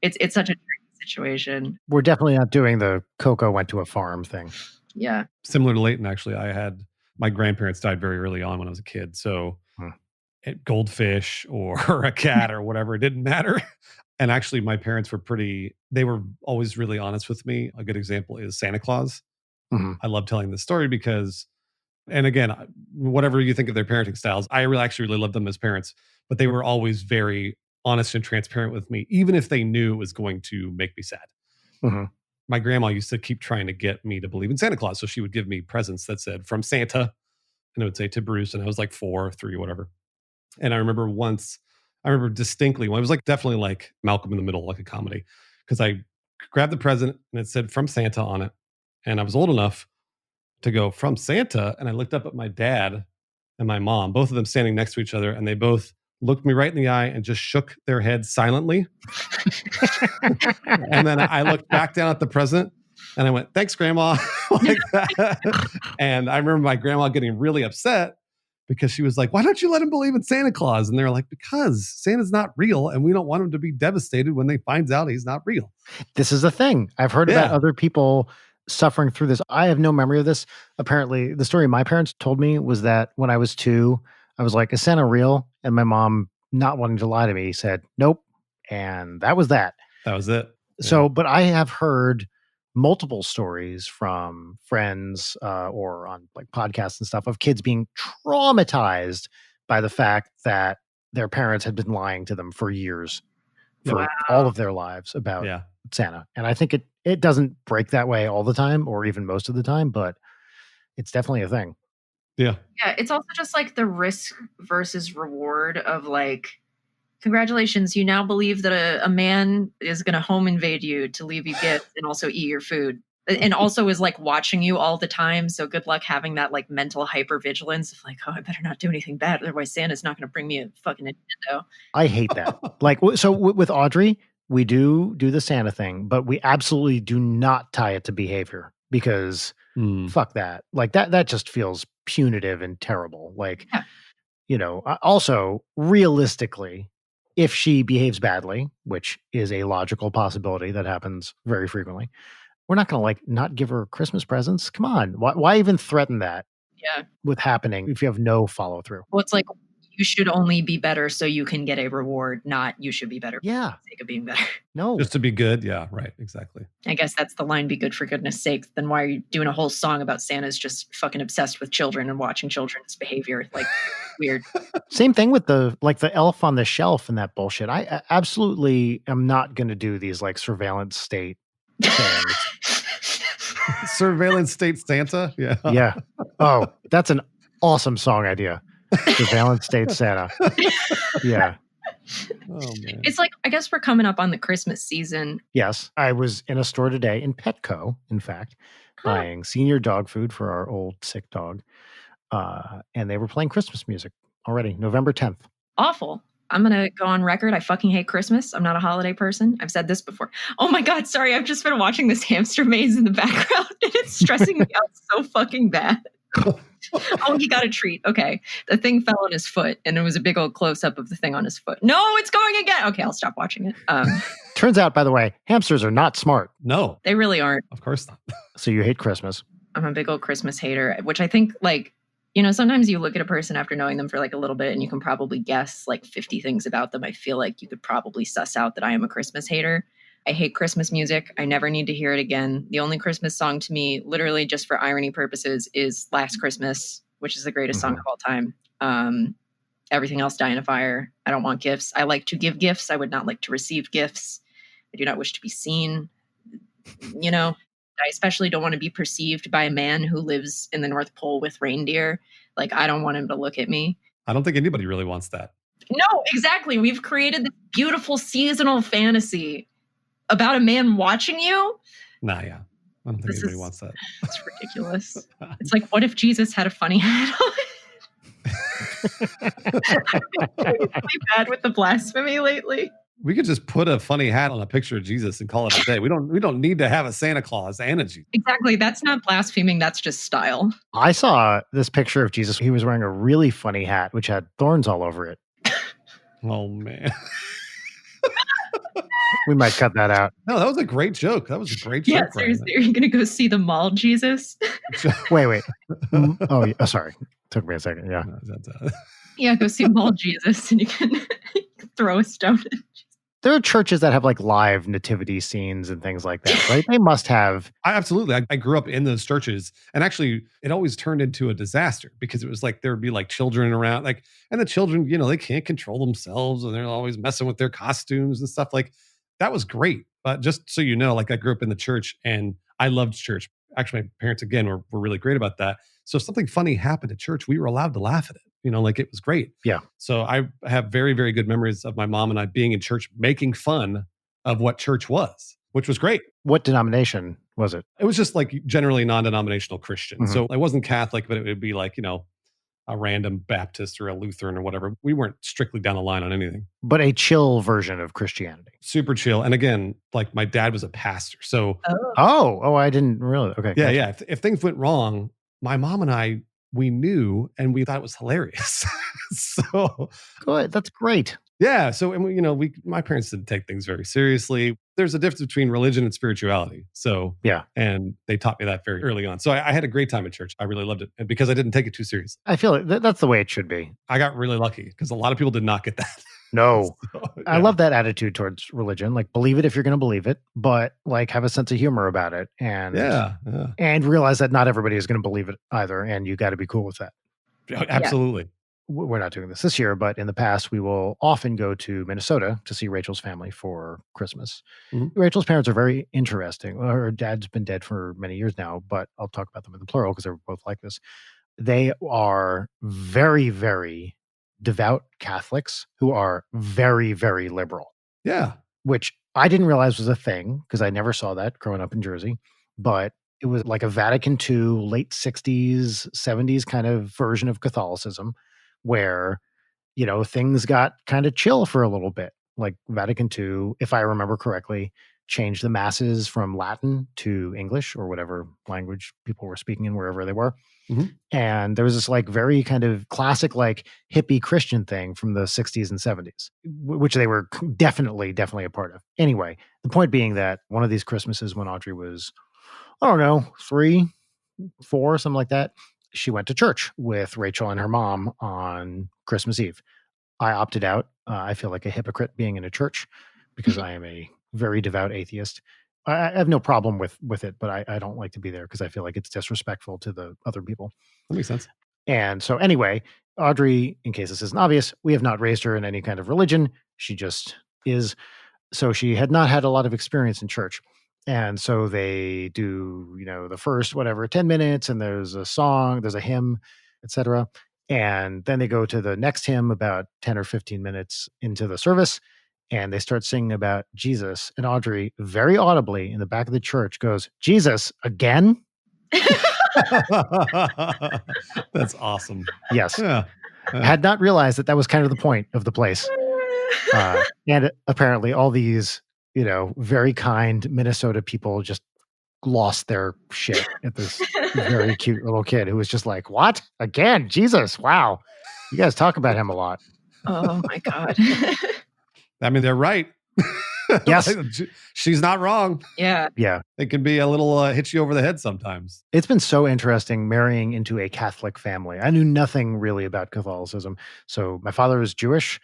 it's such a tricky situation. We're definitely not doing the Coco went to a farm thing. Yeah. Similar to Leighton, actually, my grandparents died very early on when I was a kid. So goldfish or a cat or whatever, it didn't matter. And actually, my parents they were always really honest with me. A good example is Santa Claus. Mhm. I love telling this story because, and again, whatever you think of their parenting styles, I actually really love them as parents, but they were always very honest and transparent with me, even if they knew it was going to make me sad. Mhm. My grandma used to keep trying to get me to believe in Santa Claus. So she would give me presents that said from Santa, and it would say to Bruce. And I was like 4, 3, whatever. And I remember distinctly, well, it was like definitely like Malcolm in the Middle, like a comedy, because I grabbed the present and it said from Santa on it. And I was old enough to go from Santa. And I looked up at my dad and my mom, both of them standing next to each other. And they both looked me right in the eye and just shook their heads silently. And then I looked back down at the present and I went, thanks, Grandma. Like that. And I remember my grandma getting really upset because she was like, why don't you let him believe in Santa Claus? And they're like, because Santa's not real and we don't want him to be devastated when they finds out he's not real. This is a thing. I've heard about other people suffering through this. I have no memory of this. Apparently, the story my parents told me was that when I was 2, I was like, is Santa real? And my mom, not wanting to lie to me, said, nope. And that was that. That was it. Yeah. So, but I have heard multiple stories from friends or on like podcasts and stuff of kids being traumatized by the fact that their parents had been lying to them for years, for all of their lives about Santa. And I think it doesn't break that way all the time or even most of the time, but it's definitely a thing. Yeah. Yeah. It's also just like the risk versus reward of like, congratulations, you now believe that a man is going to home invade you to leave you gifts and also eat your food. And also is like watching you all the time. So good luck having that like mental hypervigilance of like, oh, I better not do anything bad. Otherwise Santa's not going to bring me a fucking Nintendo. I hate that. Like, so with Audrey, we do the Santa thing, but we absolutely do not tie it to behavior because fuck that. Like that just feels punitive and terrible. Like, also realistically, if she behaves badly, which is a logical possibility that happens very frequently, we're not going to like not give her Christmas presents. Come on. Why even threaten that with happening if you have no follow through? Well, it's like you should only be better so you can get a reward, not you should be better for the sake of being better. No. Just to be good. Yeah, right. Exactly. I guess that's the line, be good for goodness sake. Then why are you doing a whole song about Santa's just fucking obsessed with children and watching children's behavior? Like, weird. Same thing with the elf on the shelf and that bullshit. I absolutely am not going to do these like surveillance state things. Surveillance state Santa? Yeah. Yeah. Oh, that's an awesome song idea. Surveillance state Santa. Yeah. Oh, man. It's like, I guess we're coming up on the Christmas season. Yes. I was in a store today in Petco, in fact, buying senior dog food for our old sick dog. And they were playing Christmas music already, November 10th. Awful. I'm going to go on record. I fucking hate Christmas. I'm not a holiday person. I've said this before. Oh my God, sorry. I've just been watching this hamster maze in the background and it's stressing me out so fucking bad. Oh, he got a treat. Okay. The thing fell on his foot and it was a big old close up of the thing on his foot. No, it's going again. Okay, I'll stop watching it. Turns out, by the way, hamsters are not smart. No, They really aren't. of course not. So you hate Christmas. I'm a big old Christmas hater, which I think like, you know, sometimes you look at a person after knowing them for like a little bit and you can probably guess like 50 things about them. I feel like you could probably suss out that I am a Christmas hater. I hate Christmas music. I never need to hear it again. The only Christmas song to me, literally just for irony purposes, is Last Christmas, which is the greatest song of all time. Everything else die in a fire. I don't want gifts. I like to give gifts. I would not like to receive gifts. I do not wish to be seen. You know, I especially don't want to be perceived by a man who lives in the North Pole with reindeer. Like, I don't want him to look at me. I don't think anybody really wants that. No, exactly. We've created this beautiful seasonal fantasy about a man watching you. Nah, yeah. I don't think anybody wants that. It's ridiculous. It's like, what if Jesus had a funny hat on? I've been really bad with the blasphemy lately. We could just put a funny hat on a picture of Jesus and call it a day. We don't need to have a Santa Claus and a Jesus. Exactly. That's not blaspheming. That's just style. I saw this picture of Jesus. He was wearing a really funny hat, which had thorns all over it. Oh, man. We might cut that out. No, that was a great joke. That was a great joke. Yeah, seriously. Are you going to go see the mall, Jesus? Wait. Sorry. Took me a second. Yeah. Yeah, go see mall Jesus and you can throw a stone at There are churches that have like live nativity scenes and things like that, right? They must have. Absolutely. I grew up in those churches, and actually it always turned into a disaster because it was like there would be like children around, like, and the children, you know, they can't control themselves and they're always messing with their costumes and stuff. Like, that was great. But just so you know, like, I grew up in the church and I loved church. Actually, my parents, again, were really great about that. So if something funny happened at church, we were allowed to laugh at it. You know, like, it was great. Yeah. So I have very, very good memories of my mom and I being in church, making fun of what church was, which was great. What denomination was it? It was just like generally non-denominational Christian. Mm-hmm. So I wasn't Catholic, but it would be like, you know, a random Baptist or a Lutheran or whatever. We weren't strictly down the line on anything. But a chill version of Christianity. Super chill. And again, like, my dad was a pastor. So I didn't really. Okay. Yeah, yeah. If things went wrong, my mom and I, we knew, and we thought it was hilarious. So good. That's great. Yeah. So, and you know, my parents didn't take things very seriously. There's a difference between religion and spirituality. So yeah. And they taught me that very early on. So I had a great time at church. I really loved it. And because I didn't take it too seriously. I feel that's the way it should be. I got really lucky because a lot of people did not get that. No. So, yeah. I love that attitude towards religion. Like, believe it if you're going to believe it, but like, have a sense of humor about it. And and realize that not everybody is going to believe it either. And you got to be cool with that. Absolutely. Yeah. We're not doing this year, but in the past, we will often go to Minnesota to see Rachel's family for Christmas. Mm-hmm. Rachel's parents are very interesting. Her dad's been dead for many years now, but I'll talk about them in the plural because they're both like this. They are very, very devout Catholics who are very, very liberal. Yeah. Which I didn't realize was a thing because I never saw that growing up in Jersey, but it was like a Vatican II, late 60s, 70s kind of version of Catholicism where, you know, things got kind of chill for a little bit. Like Vatican II, if I remember correctly, changed the masses from Latin to English or whatever language people were speaking in wherever they were. Mm-hmm. And there was this like very kind of classic, like hippie Christian thing from the 60s and 70s, which they were definitely a part of. Anyway, the point being that one of these Christmases when Audrey was, I don't know, 3, 4, something like that, she went to church with Rachel and her mom on Christmas Eve. I opted out. I feel like a hypocrite being in a church because I am a very devout atheist. I have no problem with it, but I don't like to be there because I feel like it's disrespectful to the other people. That makes sense. And so anyway, Audrey, in case this isn't obvious, we have not raised her in any kind of religion. She just is. So she had not had a lot of experience in church. And so they do, you know, the first, 10 minutes, and there's a song, there's a hymn, etc. And then they go to the next hymn about 10 or 15 minutes into the service, and they start singing about Jesus. And Audrey, very audibly in the back of the church, goes, "Jesus, again?" That's awesome. Yes. Yeah. I had not realized that was kind of the point of the place. And apparently all these, you know, very kind Minnesota people just lost their shit at this very cute little kid who was just like, "What? Again? Jesus, wow. You guys talk about him a lot." Oh my God. I mean, they're right. Yes. She's not wrong. Yeah. Yeah. It can be a little hit you over the head sometimes. It's been so interesting marrying into a Catholic family. I knew nothing really about Catholicism. So my father was Jewish.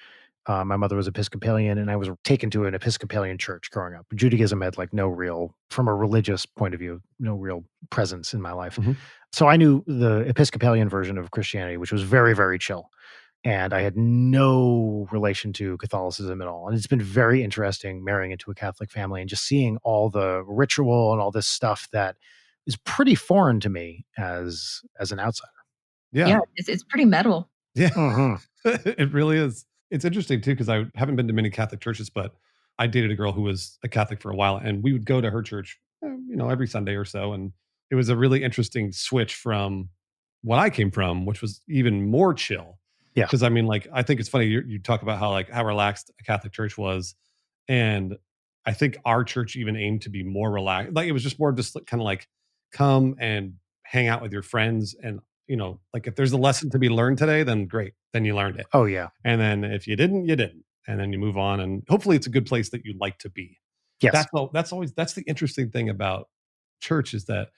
My mother was Episcopalian, and I was taken to an Episcopalian church growing up. Judaism had like no real, from a religious point of view, no real presence in my life. Mhm. So I knew the Episcopalian version of Christianity, which was very, very chill. And I had no relation to Catholicism at all. And it's been very interesting marrying into a Catholic family and just seeing all the ritual and all this stuff that is pretty foreign to me as an outsider. Yeah. It's pretty metal. Yeah. Mhm. It really is. It's interesting too, because I haven't been to many Catholic churches, but I dated a girl who was a Catholic for a while, and we would go to her church, every Sunday or so. And it was a really interesting switch from what I came from, which was even more chill. Yeah. Because I mean, like, I think it's funny you talk about how relaxed a Catholic church was, and I think our church even aimed to be more relaxed. Like, it was just more just kind of like come and hang out with your friends, and like if there's a lesson to be learned today, then great, then you learned it. Oh, yeah. And then if you didn't, you didn't. And then you move on. And hopefully it's a good place that you like to be. Yes. That's the interesting thing about church is that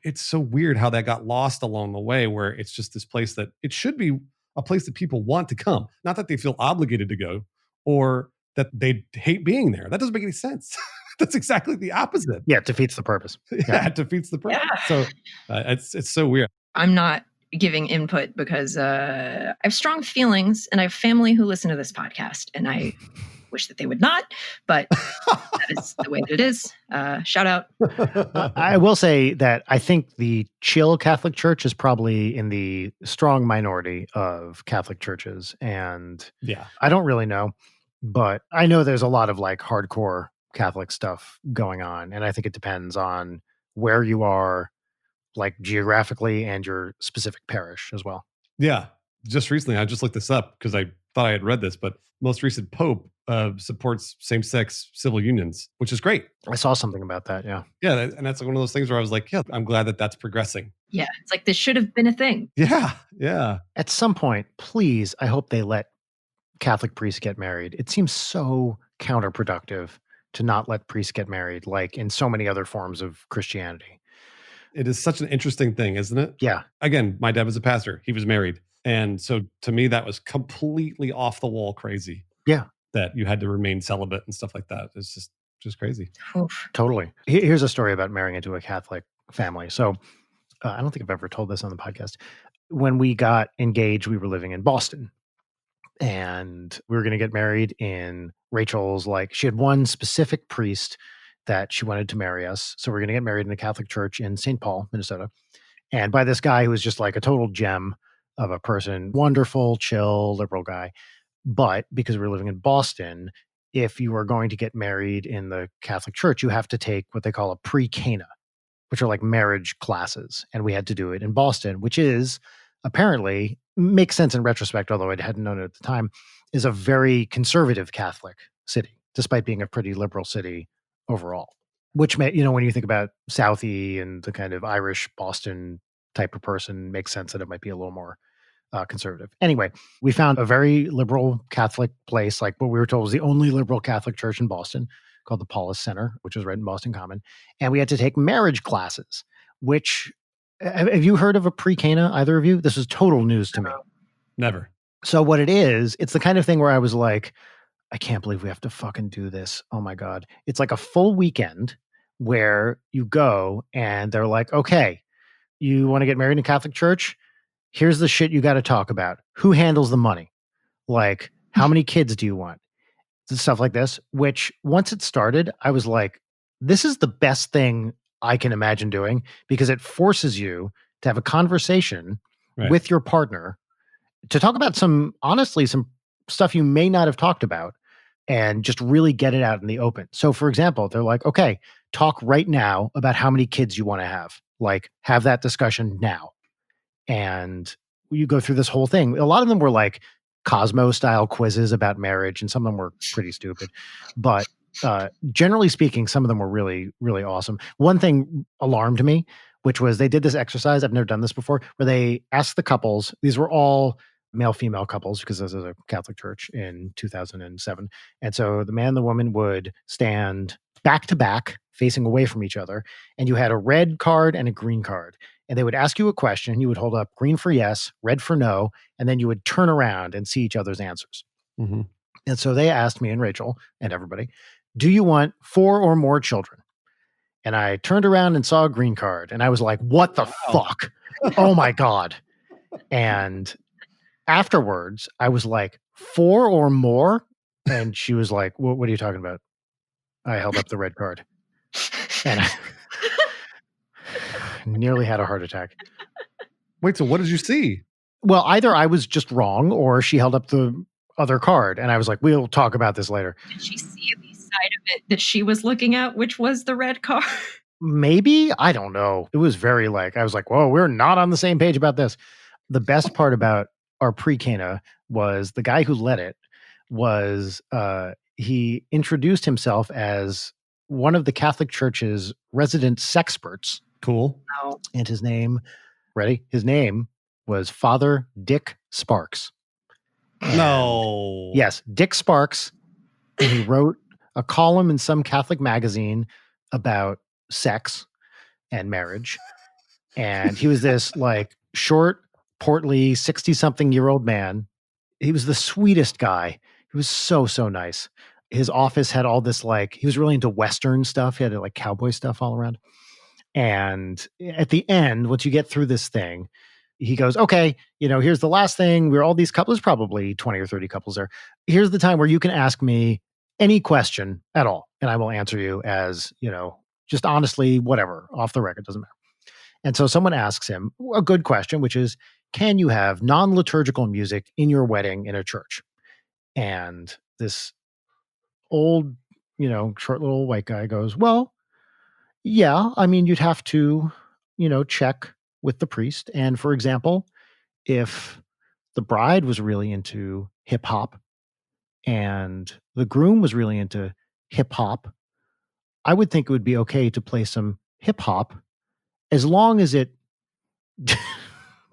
it's so weird how that got lost along the way, where it's just this place that it should be a place that people want to come. Not that they feel obligated to go or that they hate being there. That doesn't make any sense. That's exactly the opposite. Yeah, it defeats the purpose. Yeah, it defeats the purpose. Yeah. So it's so weird. I'm not giving input because I have strong feelings and I have family who listen to this podcast, and I wish that they would not, but that is the way that it is. Shout out. I will say that I think the chill Catholic Church is probably in the strong minority of Catholic churches. And Yeah. I don't really know, but I know there's a lot of like hardcore Catholic stuff going on. And I think it depends on where you are, like geographically, and your specific parish as well. Yeah. Just recently, I just looked this up because I thought I had read this, but most recent Pope supports same-sex civil unions, which is great. I saw something about that. Yeah. Yeah. And that's one of those things where I was like, yeah, I'm glad that that's progressing. Yeah, it's like this should have been a thing. Yeah. Yeah. At some point, please, I hope they let Catholic priests get married. It seems so counterproductive to not let priests get married, like in so many other forms of Christianity. It is such an interesting thing, isn't it? Yeah. Again, my dad was a pastor. He was married. And so to me, that was completely off the wall crazy. Yeah. That you had to remain celibate and stuff like that. It's just crazy. Oof. Totally. Here's a story about marrying into a Catholic family. So I don't think I've ever told this on the podcast. When we got engaged, we were living in Boston. And we were going to get married in Rachel's, like, she had one specific priest that she wanted to marry us. So we're going to get married in a Catholic church in St. Paul, Minnesota. And by this guy who was just like a total gem of a person, wonderful, chill, liberal guy. But because we were living in Boston, if you are going to get married in the Catholic church, you have to take what they call a Pre-Cana, which are like marriage classes. And we had to do it in Boston, which is apparently, makes sense in retrospect, although I hadn't known it at the time, is a very conservative Catholic city, despite being a pretty liberal city overall. Which may, when you think about Southie and the kind of Irish Boston type of person, makes sense that it might be a little more conservative. Anyway, we found a very liberal Catholic place, like what we were told was the only liberal Catholic church in Boston, called the Paulus Center, which is right in Boston Common. And we had to take marriage classes, which, have you heard of a Pre-Cana, either of you? This is total news to me. Never. So what it is, it's the kind of thing where I was like, I can't believe we have to fucking do this. Oh my God. It's like a full weekend where you go and they're like, okay, you want to get married in a Catholic church? Here's the shit you got to talk about. Who handles the money? Like, how many kids do you want? Stuff like this, which once it started, I was like, this is the best thing I can imagine doing, because it forces you to have a conversation with your partner to talk about some stuff you may not have talked about, and just really get it out in the open. So for example, they're like, okay, talk right now about how many kids you want to have. Like, have that discussion now. And you go through this whole thing. A lot of them were like Cosmo style quizzes about marriage, and some of them were pretty stupid. But generally speaking, some of them were really, really awesome. One thing alarmed me, which was they did this exercise, I've never done this before, where they asked the couples, these were all male-female couples, because this is a Catholic church in 2007. And so the man and the woman would stand back to back, facing away from each other, and you had a red card and a green card. And they would ask you a question. You would hold up green for yes, red for no, and then you would turn around and see each other's answers. Mm-hmm. And so they asked me and Rachel and everybody, do you want 4 or more children? And I turned around and saw a green card, and I was like, what the fuck? Oh my God. And afterwards, I was like, 4 or more? And she was like, what are you talking about? I held up the red card. And I nearly had a heart attack. Wait, so what did you see? Well, either I was just wrong or she held up the other card. And I was like, we'll talk about this later. Did she see the side of it that she was looking at, which was the red card? Maybe. I don't know. It was very I was like, whoa, we're not on the same page about this. The best part about our Pre-Cana was the guy who led it was he introduced himself as one of the Catholic Church's resident sexperts. Cool. No. And his name, ready? His name was Father Dick Sparks. No. Yes, Dick Sparks. And he wrote a column in some Catholic magazine about sex and marriage. And he was this short, portly, 60-something-year-old man. He was the sweetest guy. He was so, so nice. His office had all this he was really into Western stuff. He had cowboy stuff all around. And at the end, once you get through this thing, he goes, okay, here's the last thing. We're all these couples, probably 20 or 30 couples there. Here's the time where you can ask me any question at all. And I will answer you as, just honestly, whatever, off the record, doesn't matter. And so someone asks him a good question, which is, can you have non-liturgical music in your wedding in a church? And this old, short little white guy goes, well, yeah, I mean, you'd have to, check with the priest. And for example, if the bride was really into hip hop and the groom was really into hip hop, I would think it would be okay to play some hip hop as long as it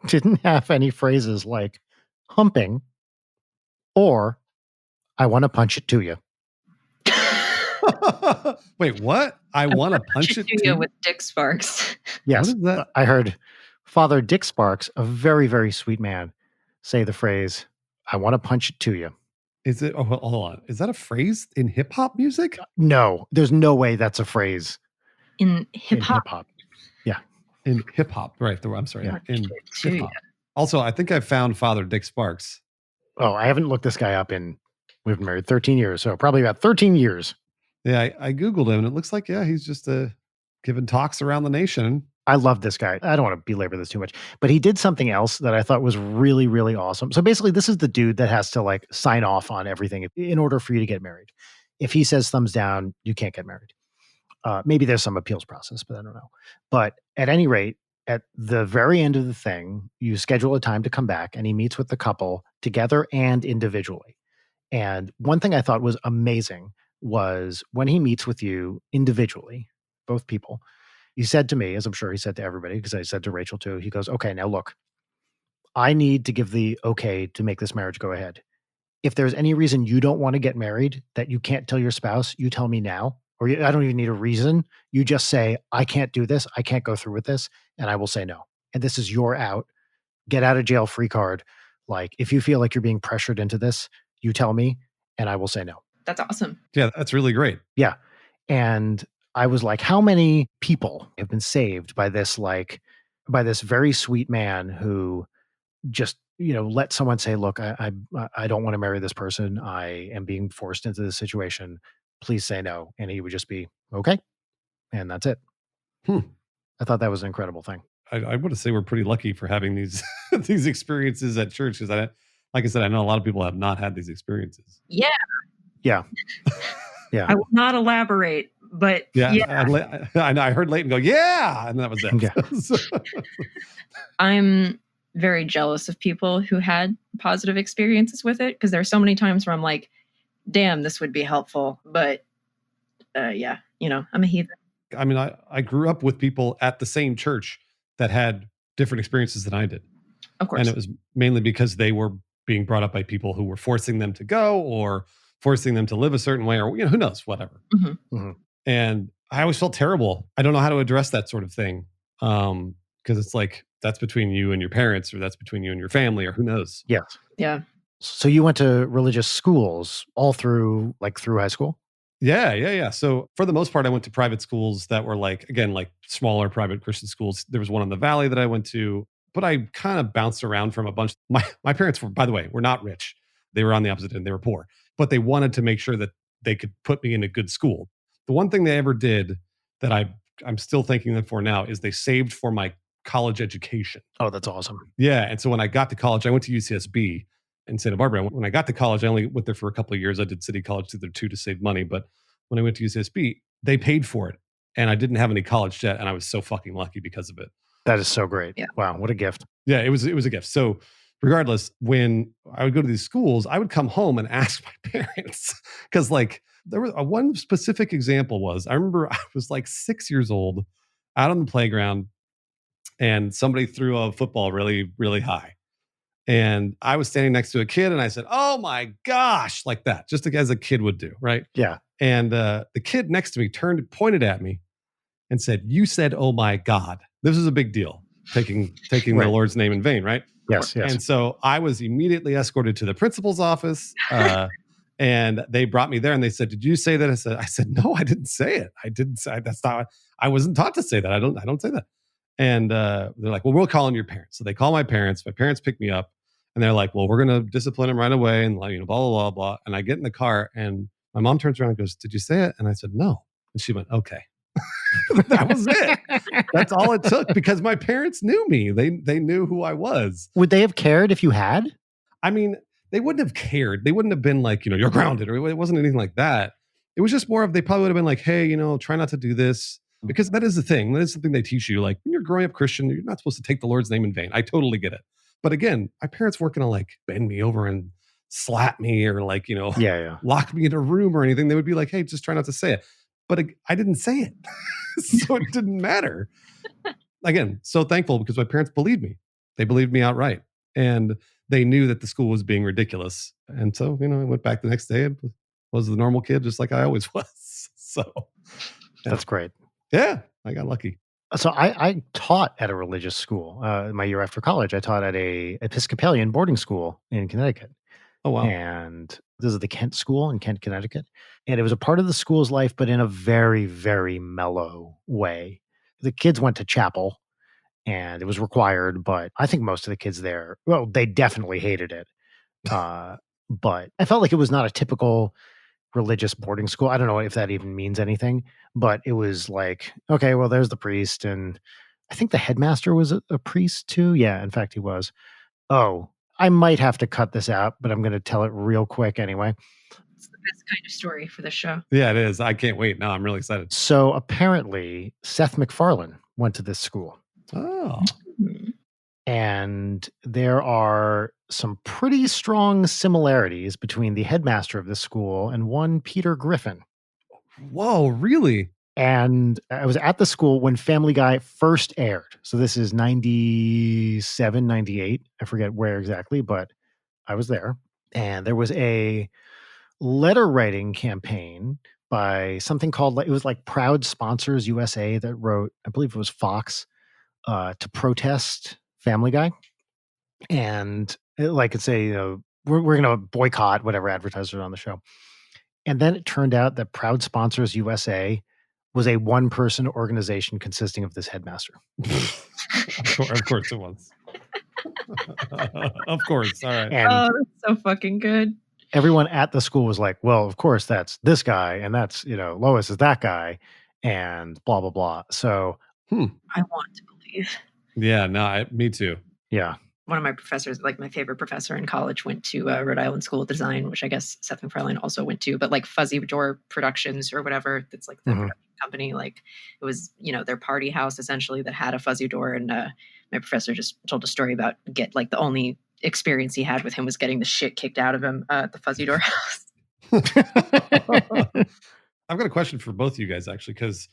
didn't have any phrases like humping or I want to punch it to you. Wait, what? I want to punch it to you with Dick Sparks. Yes. What is that? I heard Father Dick Sparks, a very, very sweet man, say the phrase, I want to punch it to you. Is it? Oh, hold on. Is that a phrase in hip hop music? No, there's no way that's a phrase. In hip hop. Yeah. In hip hop. Right. I'm sorry. Yeah. In hip hop. Also, I think I found Father Dick Sparks. Oh, I haven't looked this guy up we've been married 13 years. So probably about 13 years. Yeah. I Googled him and it looks like, he's just giving talks around the nation. I love this guy. I don't want to belabor this too much, but he did something else that I thought was really, really awesome. So basically, this is the dude that has to sign off on everything in order for you to get married. If he says thumbs down, you can't get married. Maybe there's some appeals process, but I don't know. But at any rate, at the very end of the thing, you schedule a time to come back and he meets with the couple together and individually. And one thing I thought was amazing was when he meets with you individually, both people, he said to me, as I'm sure he said to everybody, because I said to Rachel too, he goes, okay, now look, I need to give the okay to make this marriage go ahead. If there's any reason you don't want to get married that you can't tell your spouse, you tell me now, or I don't even need a reason. You just say, I can't do this. I can't go through with this. And I will say no. And this is your out. Get out of jail free card. If you feel like you're being pressured into this, you tell me and I will say no. That's awesome. Yeah, that's really great. Yeah. And I was like, how many people have been saved by this, by this very sweet man who just, let someone say, look, I don't want to marry this person. I am being forced into this situation. Please say no. And he would just be, okay. And that's it. I thought that was an incredible thing. I want to say we're pretty lucky for having these these experiences at church because like I said, I know a lot of people have not had these experiences. Yeah. Yeah. Yeah. I will not elaborate, but I heard Leighton go, yeah, and that was it. Yeah. I'm very jealous of people who had positive experiences with it because there are so many times where I'm like, damn, this would be helpful. But I'm a heathen. I mean, I grew up with people at the same church that had different experiences than I did. Of course. And it was mainly because they were being brought up by people who were forcing them to go or forcing them to live a certain way, or who knows, whatever. And I always felt terrible. I don't know how to address that sort of thing, because it's like that's between you and your parents, or that's between you and your family, or who knows. Yes. Yeah. So you went to religious schools all through high school? Yeah. So for the most part, I went to private schools that were like smaller private Christian schools. There was one in the Valley that I went to, but I kind of bounced around from a bunch. My parents were, by the way, were not rich. They were on the opposite end. They were poor, but they wanted to make sure that they could put me in a good school. The one thing they ever did that I'm still thanking them for now is they saved for my college education. Oh, that's awesome. Yeah. And so when I got to college, I went to UCSB in Santa Barbara. When I got to college, I only went there for a couple of years. I did city college through there too to save money. But when I went to UCSB, they paid for it. And I didn't have any college debt. And I was so fucking lucky because of it. That is so great. Yeah. Wow. What a gift. Yeah, it was a gift. So regardless, when I would go to these schools, I would come home and ask my parents. Because there was one specific example was, I remember I was like 6 years old out on the playground and somebody threw a football really, really high. And I was standing next to a kid and I said, "Oh my gosh," like that, just as a kid would do, right? Yeah. And the kid next to me pointed at me and said, "You said, 'Oh my God.'" This is a big deal, taking Right. the Lord's name in vain, right? Yes. And so I was immediately escorted to the principal's office, and they brought me there and they said, "Did you say that?" I said, "No, I didn't say it. I didn't say that's not. I wasn't taught to say that. I don't say that." And they're like, "Well, we'll call in your parents." So they call my parents. My parents pick me up, and they're like, "Well, we're going to discipline him right away," and blah blah blah blah. And I get in the car, and my mom turns around and goes, "Did you say it?" And I said, "No." And she went, "Okay." That was it. That's all it took, because my parents knew me. They knew who I was. Would they have cared if you had? I mean, they wouldn't have cared. They wouldn't have been like, "You're grounded," or it wasn't anything like that. It was just more of, they probably would have been like, "Hey, try not to do this." Because that is the thing. That is something they teach you. Like when you're growing up Christian, you're not supposed to take the Lord's name in vain. I totally get it. But again, my parents weren't going to bend me over and slap me or Yeah. lock me in a room or anything. They would be like, "Hey, just try not to say it." But I didn't say it. So it didn't matter. Again, so thankful because my parents believed me. They believed me outright. And they knew that the school was being ridiculous. And so, I went back the next day and was the normal kid, just like I always was. So That's great. yeah, I got lucky. So I taught at a religious school. My year after college, I taught at a Episcopalian boarding school in Connecticut. Oh, wow. And this is the Kent School in Kent, Connecticut. And it was a part of the school's life, but in a very, very mellow way. The kids went to chapel and it was required, but I think most of the kids there, well, they definitely hated it. But I felt like it was not a typical religious boarding school. I don't know if that even means anything, but it was like, okay, well, there's the priest. And I think the headmaster was a priest too. Yeah, in fact, he was. Oh, I might have to cut this out, but I'm going to tell it real quick anyway. It's the best kind of story for this show. Yeah, it is. I can't wait. No, I'm really excited. So apparently, Seth MacFarlane went to this school. Oh. And there are some pretty strong similarities between the headmaster of this school and one Peter Griffin. Whoa, really? And I was at the school when Family Guy first aired. So this is 97, 98. I forget where exactly, but I was there. And there was a letter writing campaign by something called, it was like Proud Sponsors USA that wrote, I believe it was Fox, to protest Family Guy. And like, it's we're going to boycott whatever advertiser on the show. And then it turned out that Proud Sponsors USA was a one-person organization consisting of this headmaster. Of course it was. Of course. All right. And that's so fucking good. Everyone at the school was like, well, of course, that's this guy. And that's, Lois is that guy. And blah, blah, blah. So. I want to believe. Yeah, no, me too. Yeah. One of my professors, like my favorite professor in college, went to Rhode Island School of Design, which I guess Seth MacFarlane also went to, but like Fuzzy Door Productions or whatever, that's like the production company. Like it was, their party house essentially that had a fuzzy door. And my professor just told a story about the only experience he had with him was getting the shit kicked out of him at the Fuzzy Door house. I've got a question for both of you guys, actually, because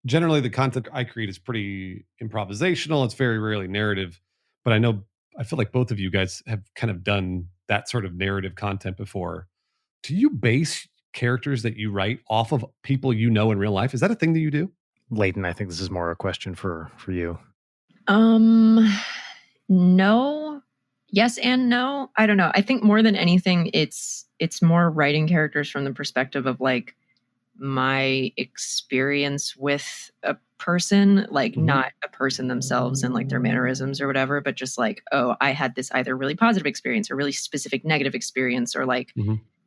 generally the content I create is pretty improvisational. It's very rarely narrative, but I feel like both of you guys have kind of done that sort of narrative content before. Do you base characters that you write off of people you know in real life? Is that a thing that you do? Leighton, I think this is more a question for you. No. Yes and no. I don't know. I think more than anything, it's more writing characters from the perspective of like my experience with a person, like not a person themselves and like their mannerisms or whatever, but just like, oh, I had this either really positive experience or really specific negative experience, or like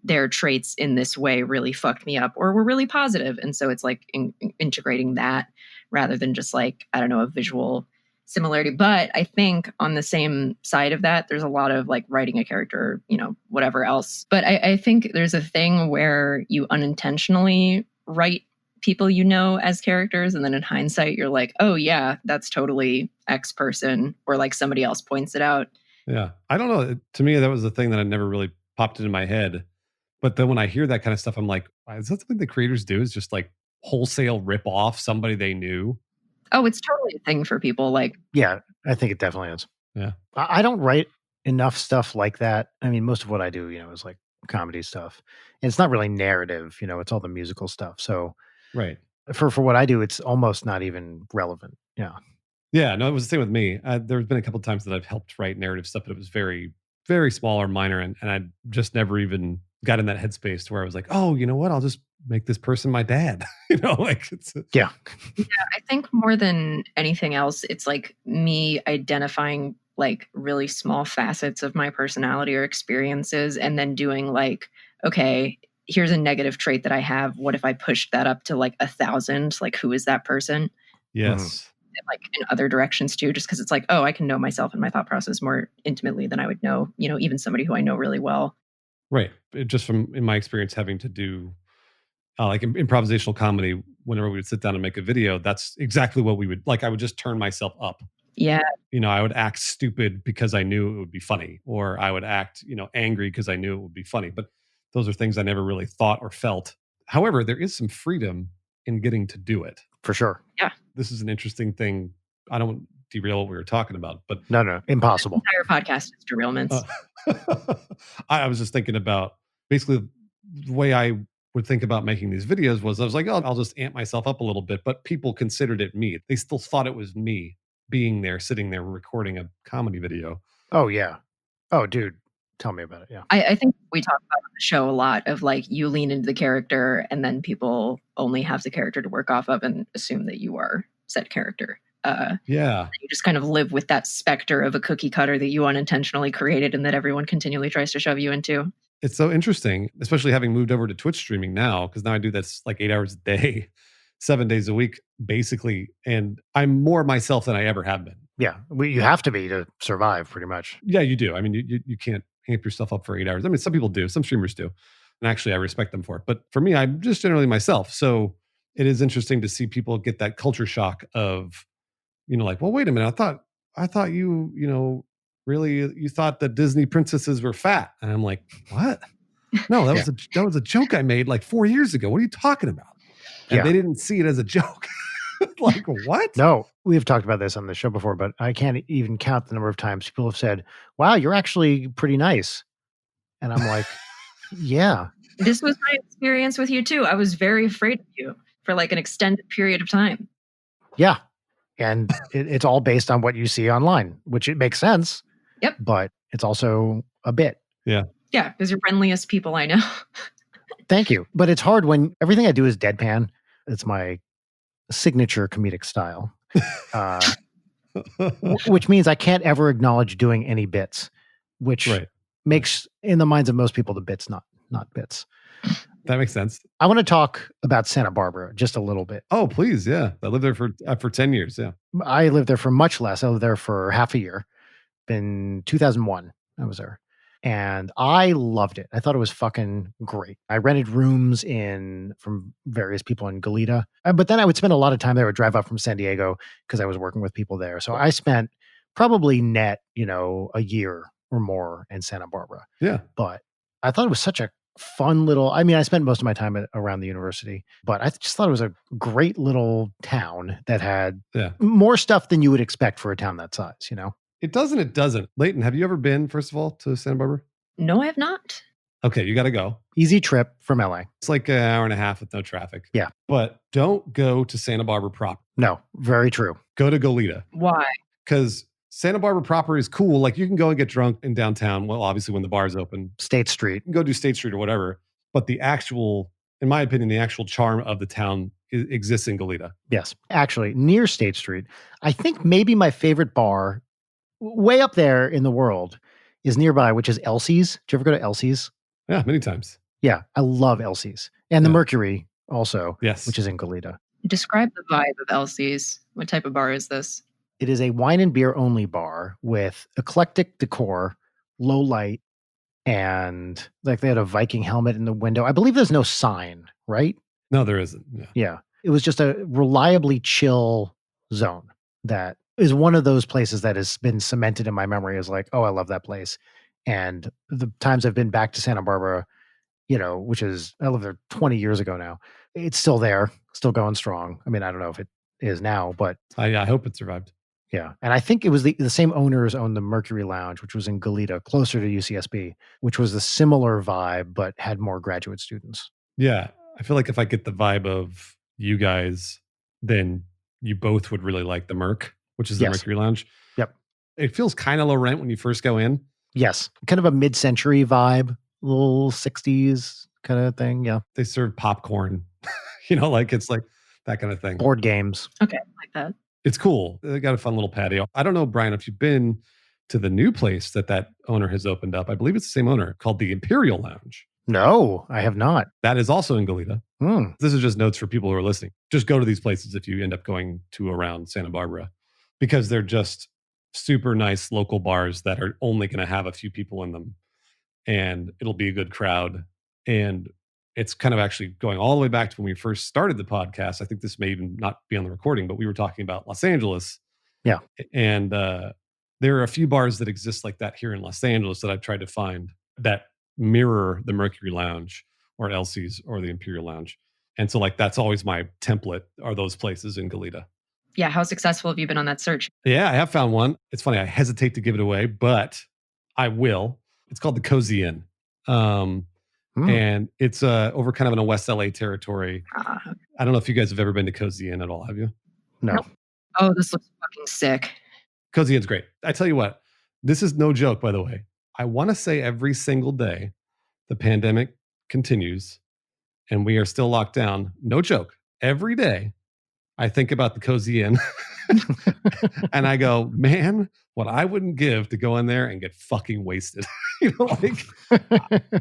their traits in this way really fucked me up or were really positive. And so it's like integrating that rather than just like, I don't know, a visual similarity. But I think on the same side of that, there's a lot of like writing a character, you know, whatever else. But I think there's a thing where you unintentionally write people you know as characters, and then in hindsight, you're like, oh yeah, that's totally X person, or like somebody else points it out. Yeah. I don't know. To me, that was the thing that had never really popped into my head. But then when I hear that kind of stuff, I'm like, is that something the creators do? Is just like wholesale rip off somebody they knew? Oh, it's totally a thing for people. Like, yeah, I think it definitely is. Yeah. I don't write enough stuff like that. I mean, most of what I do, you know, is like comedy stuff. And it's not really narrative, you know, it's all the musical stuff. So right. For what I do, it's almost not even relevant. Yeah. Yeah, no, it was the same with me. There's been a couple of times that I've helped write narrative stuff, but it was very, very small or minor. And I just never even got in that headspace to where I was like, oh, you know what? I'll just make this person my dad. You know, like yeah. Yeah, I think more than anything else, it's like me identifying like really small facets of my personality or experiences, and then doing like, okay, here's a negative trait that I have. What if I pushed that up to like 1,000? Like, who is that person? Yes. Like in other directions too, just because it's like, oh, I can know myself and my thought process more intimately than I would know, you know, even somebody who I know really well. Right. Just from in my experience having to do like improvisational comedy, whenever we would sit down and make a video, that's exactly what we would like. I would just turn myself up. Yeah. You know, I would act stupid because I knew it would be funny, or I would act, you know, angry because I knew it would be funny. But those are things I never really thought or felt. However, there is some freedom in getting to do it. For sure. Yeah. This is an interesting thing. I don't derail what we were talking about, but no, impossible. The entire podcast is derailments. I was just thinking about basically the way I would think about making these videos was I was like, oh, I'll just amp myself up a little bit, but people considered it me. They still thought it was me being there, sitting there, recording a comedy video. Oh yeah. Oh, dude. Tell me about it. Yeah. I think we talk about on the show a lot of like you lean into the character and then people only have the character to work off of and assume that you are said character. Yeah. You just kind of live with that specter of a cookie cutter that you unintentionally created and that everyone continually tries to shove you into. It's so interesting, especially having moved over to Twitch streaming now, because now I do this like 8 hours a day, 7 days a week, basically. And I'm more myself than I ever have been. Yeah. You have to be to survive pretty much. Yeah, you do. I mean, you can't amp yourself up for 8 hours. I mean, some people do, some streamers do. And actually, I respect them for it. But for me, I'm just generally myself. So it is interesting to see people get that culture shock of, you know, like, well, wait a minute. I thought you, you know, really, you thought that Disney princesses were fat. And I'm like, what? No, that was a joke I made like 4 years ago. What are you talking about? And they didn't see it as a joke. Like, what? No, we've talked about this on the show before, but I can't even count the number of times people have said, wow, you're actually pretty nice. And I'm like, yeah. This was my experience with you too. I was very afraid of you for like an extended period of time. Yeah. And it's all based on what you see online, which it makes sense. Yep. But it's also a bit. Yeah. Yeah, because you're friendliest people I know. Thank you. But it's hard when everything I do is deadpan. It's my signature comedic style, which means I can't ever acknowledge doing any bits, which makes, in the minds of most people, the bits not bits. That makes sense. I want to talk about Santa Barbara just a little bit. Oh, please. Yeah. I lived there for 10 years. Yeah. I lived there for much less. I lived there for half a year. In 2001, I was there. And I loved it. I thought it was fucking great. I rented rooms from various people in Goleta. But then I would spend a lot of time there. I would drive up from San Diego because I was working with people there. So I spent probably net, a year or more in Santa Barbara. Yeah. But I thought it was such a fun little, I spent most of my time around the university, but I just thought it was a great little town that had more stuff than you would expect for a town that size, It does and it doesn't. Leighton, have you ever been, first of all, to Santa Barbara? No, I have not. Okay, you got to go. Easy trip from LA. It's like an hour and a half with no traffic. Yeah. But don't go to Santa Barbara proper. No, very true. Go to Goleta. Why? Because Santa Barbara proper is cool. Like you can go and get drunk in downtown. Well, obviously when the bar's open. State Street. You can go do State Street or whatever. But the actual, in my opinion, the actual charm of the town exists in Goleta. Yes. Actually, near State Street, I think maybe my favorite bar way up there in the world is nearby, which is Elsie's. Did you ever go to Elsie's? Yeah, many times. Yeah, I love Elsie's. And the Yeah. Mercury also, Yes. which is in Goleta. Describe the vibe of Elsie's. What type of bar is this? It is a wine and beer only bar with eclectic decor, low light, and like they had a Viking helmet in the window. I believe there's no sign, right? No, there isn't. Yeah. Yeah. It was just a reliably chill zone that is one of those places that has been cemented in my memory as like, oh, I love that place. And the times I've been back to Santa Barbara, which is, I lived there 20 years ago now. It's still there, still going strong. I mean, I don't know if it is now, but I hope it survived. yeah. And I think it was the same owners owned the Mercury Lounge, which was in Goleta, closer to UCSB, which was a similar vibe, but had more graduate students. Yeah. I feel like if I get the vibe of you guys, then you both would really like the Merc, which is the Yes. Mercury Lounge. Yep. It feels kind of low rent when you first go in. Yes. Kind of a mid-century vibe, little 60s kind of thing. Yeah. They serve popcorn, like it's like that kind of thing. Board games. Okay, I like that. It's cool. They got a fun little patio. I don't know, Brian, if you've been to the new place that owner has opened up. I believe it's the same owner, called the Imperial Lounge. No, I have not. That is also in Goleta. Hmm. This is just notes for people who are listening. Just go to these places if you end up going to around Santa Barbara, because they're just super nice local bars that are only going to have a few people in them, and it'll be a good crowd. And it's kind of actually going all the way back to when we first started the podcast. I think this may even not be on the recording, but we were talking about Los Angeles. Yeah. And there are a few bars that exist like that here in Los Angeles that I've tried to find that mirror the Mercury Lounge or Elsie's or the Imperial Lounge. And so like that's always my template, are those places in Goleta. Yeah, how successful have you been on that search? Yeah, I have found one. It's funny, I hesitate to give it away, but I will. It's called the Cozy Inn. And it's over kind of in a West LA territory. I don't know if you guys have ever been to Cozy Inn at all, have you? No. Nope. Oh, this looks fucking sick. Cozy Inn's great. I tell you what, this is no joke, by the way. I want to say every single day the pandemic continues and we are still locked down. No joke. Every day I think about the Cozy Inn and I go, man, what I wouldn't give to go in there and get fucking wasted.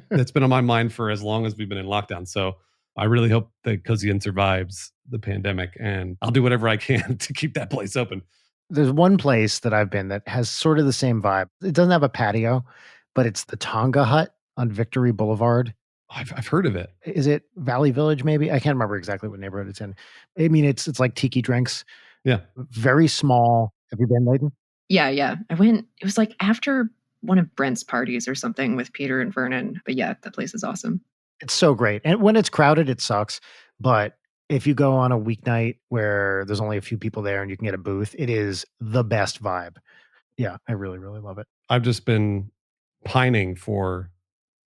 That's been on my mind for as long as we've been in lockdown. So I really hope the Cozy Inn survives the pandemic, and I'll do whatever I can to keep that place open. There's one place that I've been that has sort of the same vibe. It doesn't have a patio, but it's the Tonga Hut on Victory Boulevard. I've heard of it. Is it Valley Village, maybe? I can't remember exactly what neighborhood it's in. I mean, it's like tiki drinks. Yeah. Very small. Have you been, Leighton? Yeah. I went, it was like after one of Brent's parties or something with Peter and Vernon. But yeah, that place is awesome. It's so great. And when it's crowded, it sucks. But if you go on a weeknight where there's only a few people there and you can get a booth, it is the best vibe. Yeah, I really, really love it. I've just been pining for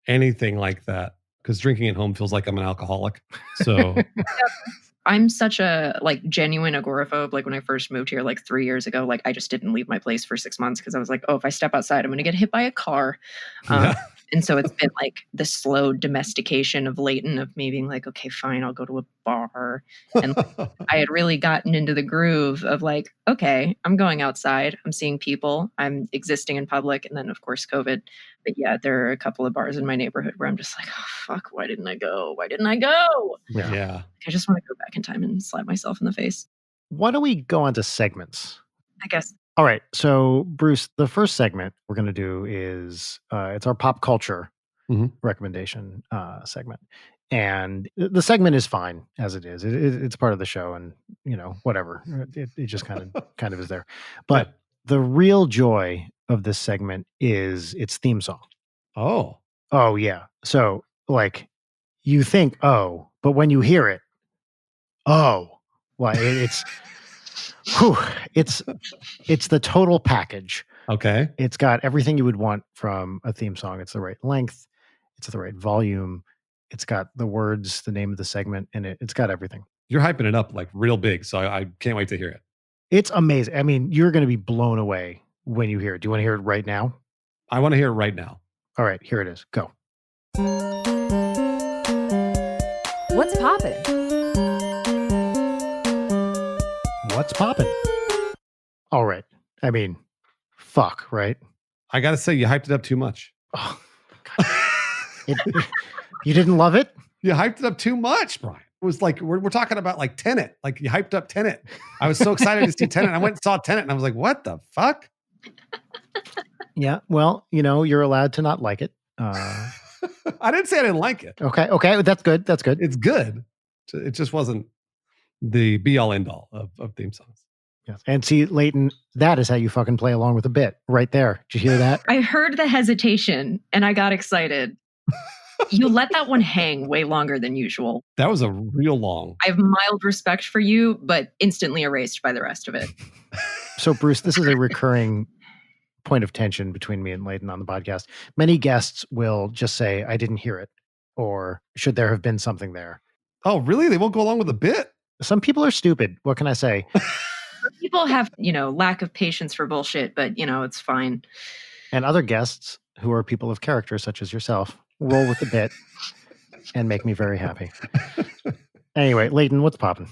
anything like that because drinking at home feels like I'm an alcoholic. So I'm such a genuine agoraphobe. Like when I first moved here 3 years ago, I just didn't leave my place for 6 months because I was like, oh, if I step outside, I'm going to get hit by a car. And so it's been the slow domestication of Leighton of me being okay, fine, I'll go to a bar. And I had really gotten into the groove of okay, I'm going outside, I'm seeing people, I'm existing in public. And then of course, COVID. But yeah, there are a couple of bars in my neighborhood where I'm just oh, fuck, why didn't I go? Yeah. I just want to go back in time and slap myself in the face. Why don't we go on to segments? I guess. All right. So, Bruce, the first segment we're going to do is it's our pop culture recommendation segment. And the segment is fine as it is. It's part of the show and, whatever. It just kind of is there. But the real joy of this segment is its theme song. Oh, yeah. So, you think, oh, but when you hear it, oh, well, it's the total package Okay. It's got everything you would want from a theme song. It's the right length. It's the right volume. It's got the words, the name of the segment in it. It's got everything. You're hyping it up like real big, so I can't wait to hear it. It's amazing. I mean, you're going to be blown away when you hear it. Do you want to hear it right now? I want to hear it right now. All right, here it is. Go. What's poppin'? What's poppin'? All right. I mean, fuck, right? I got to say, you hyped it up too much. Oh, God. You didn't love it? You hyped it up too much, Brian. It was like, we're talking about like Tenet. Like you hyped up Tenet. I was so excited to see Tenet. I went and saw Tenet and I was like, what the fuck? Yeah. Well, you're allowed to not like it. I didn't say I didn't like it. Okay. That's good. That's good. It's good. It just wasn't the be all end all of theme songs. Yes. And see, Leighton, that is how you fucking play along with a bit right there. Did you hear that? I heard the hesitation and I got excited. You let that one hang way longer than usual. That was a real long. I have mild respect for you, but instantly erased by the rest of it. So, Bruce, this is a recurring point of tension between me and Leighton on the podcast. Many guests will just say, I didn't hear it, or should there have been something there? Oh, really? They won't go along with a bit? Some people are stupid. What can I say? People have, lack of patience for bullshit, but, it's fine. And other guests who are people of character, such as yourself, roll with the bit and make me very happy. Anyway, Leighton, what's poppin'?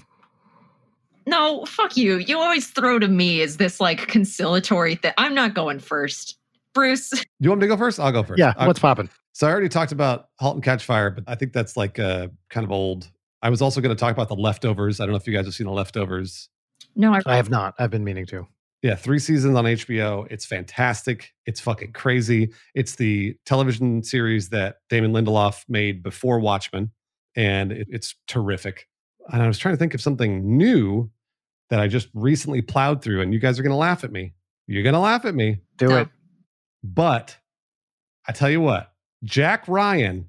No, fuck you. You always throw to me as this like conciliatory thing. I'm not going first. Bruce. You want me to go first? I'll go first. Yeah, what's poppin'? So I already talked about Halt and Catch Fire, but I think that's like kind of old. I was also going to talk about The Leftovers. I don't know if you guys have seen The Leftovers. No, I have not. I've been meaning to. Yeah, 3 seasons on HBO. It's fantastic. It's fucking crazy. It's the television series that Damon Lindelof made before Watchmen, and it's terrific. And I was trying to think of something new that I just recently plowed through, and you guys are going to laugh at me. You're going to laugh at me. Do it. But I tell you what, Jack Ryan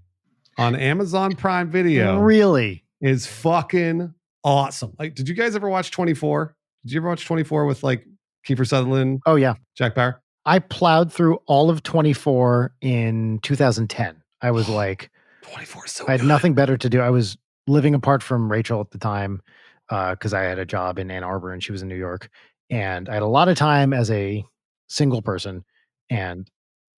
on Amazon Prime Video Really? is fucking awesome. Like, did you guys ever watch 24? Did you ever watch 24 with like Kiefer Sutherland? Oh, yeah. Jack Bauer? I plowed through all of 24 in 2010. I was like, 24 is so I had good. nothing better to do. I was living apart from Rachel at the time because I had a job in Ann Arbor and she was in New York. And I had a lot of time as a single person. And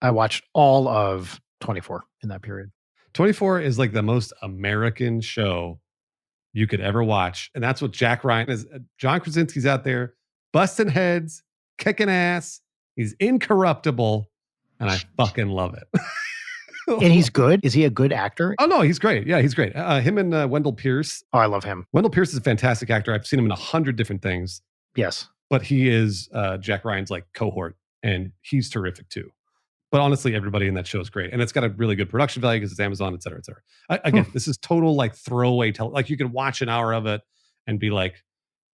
I watched all of 24 in that period. 24 is like the most American show you could ever watch. And that's what Jack Ryan is. John Krasinski's out there busting heads, kicking ass. He's incorruptible. And I fucking love it. And he's good? Is he a good actor? Oh, no, he's great. Yeah, he's great. Him and Wendell Pierce. Oh, I love him. Wendell Pierce is a fantastic actor. I've seen him in 100 different things. Yes. But he is Jack Ryan's like cohort. And he's terrific too. But honestly, everybody in that show is great. And it's got a really good production value because it's Amazon, et cetera, et cetera. Again, this is total like throwaway. Like you could watch an hour of it and be like,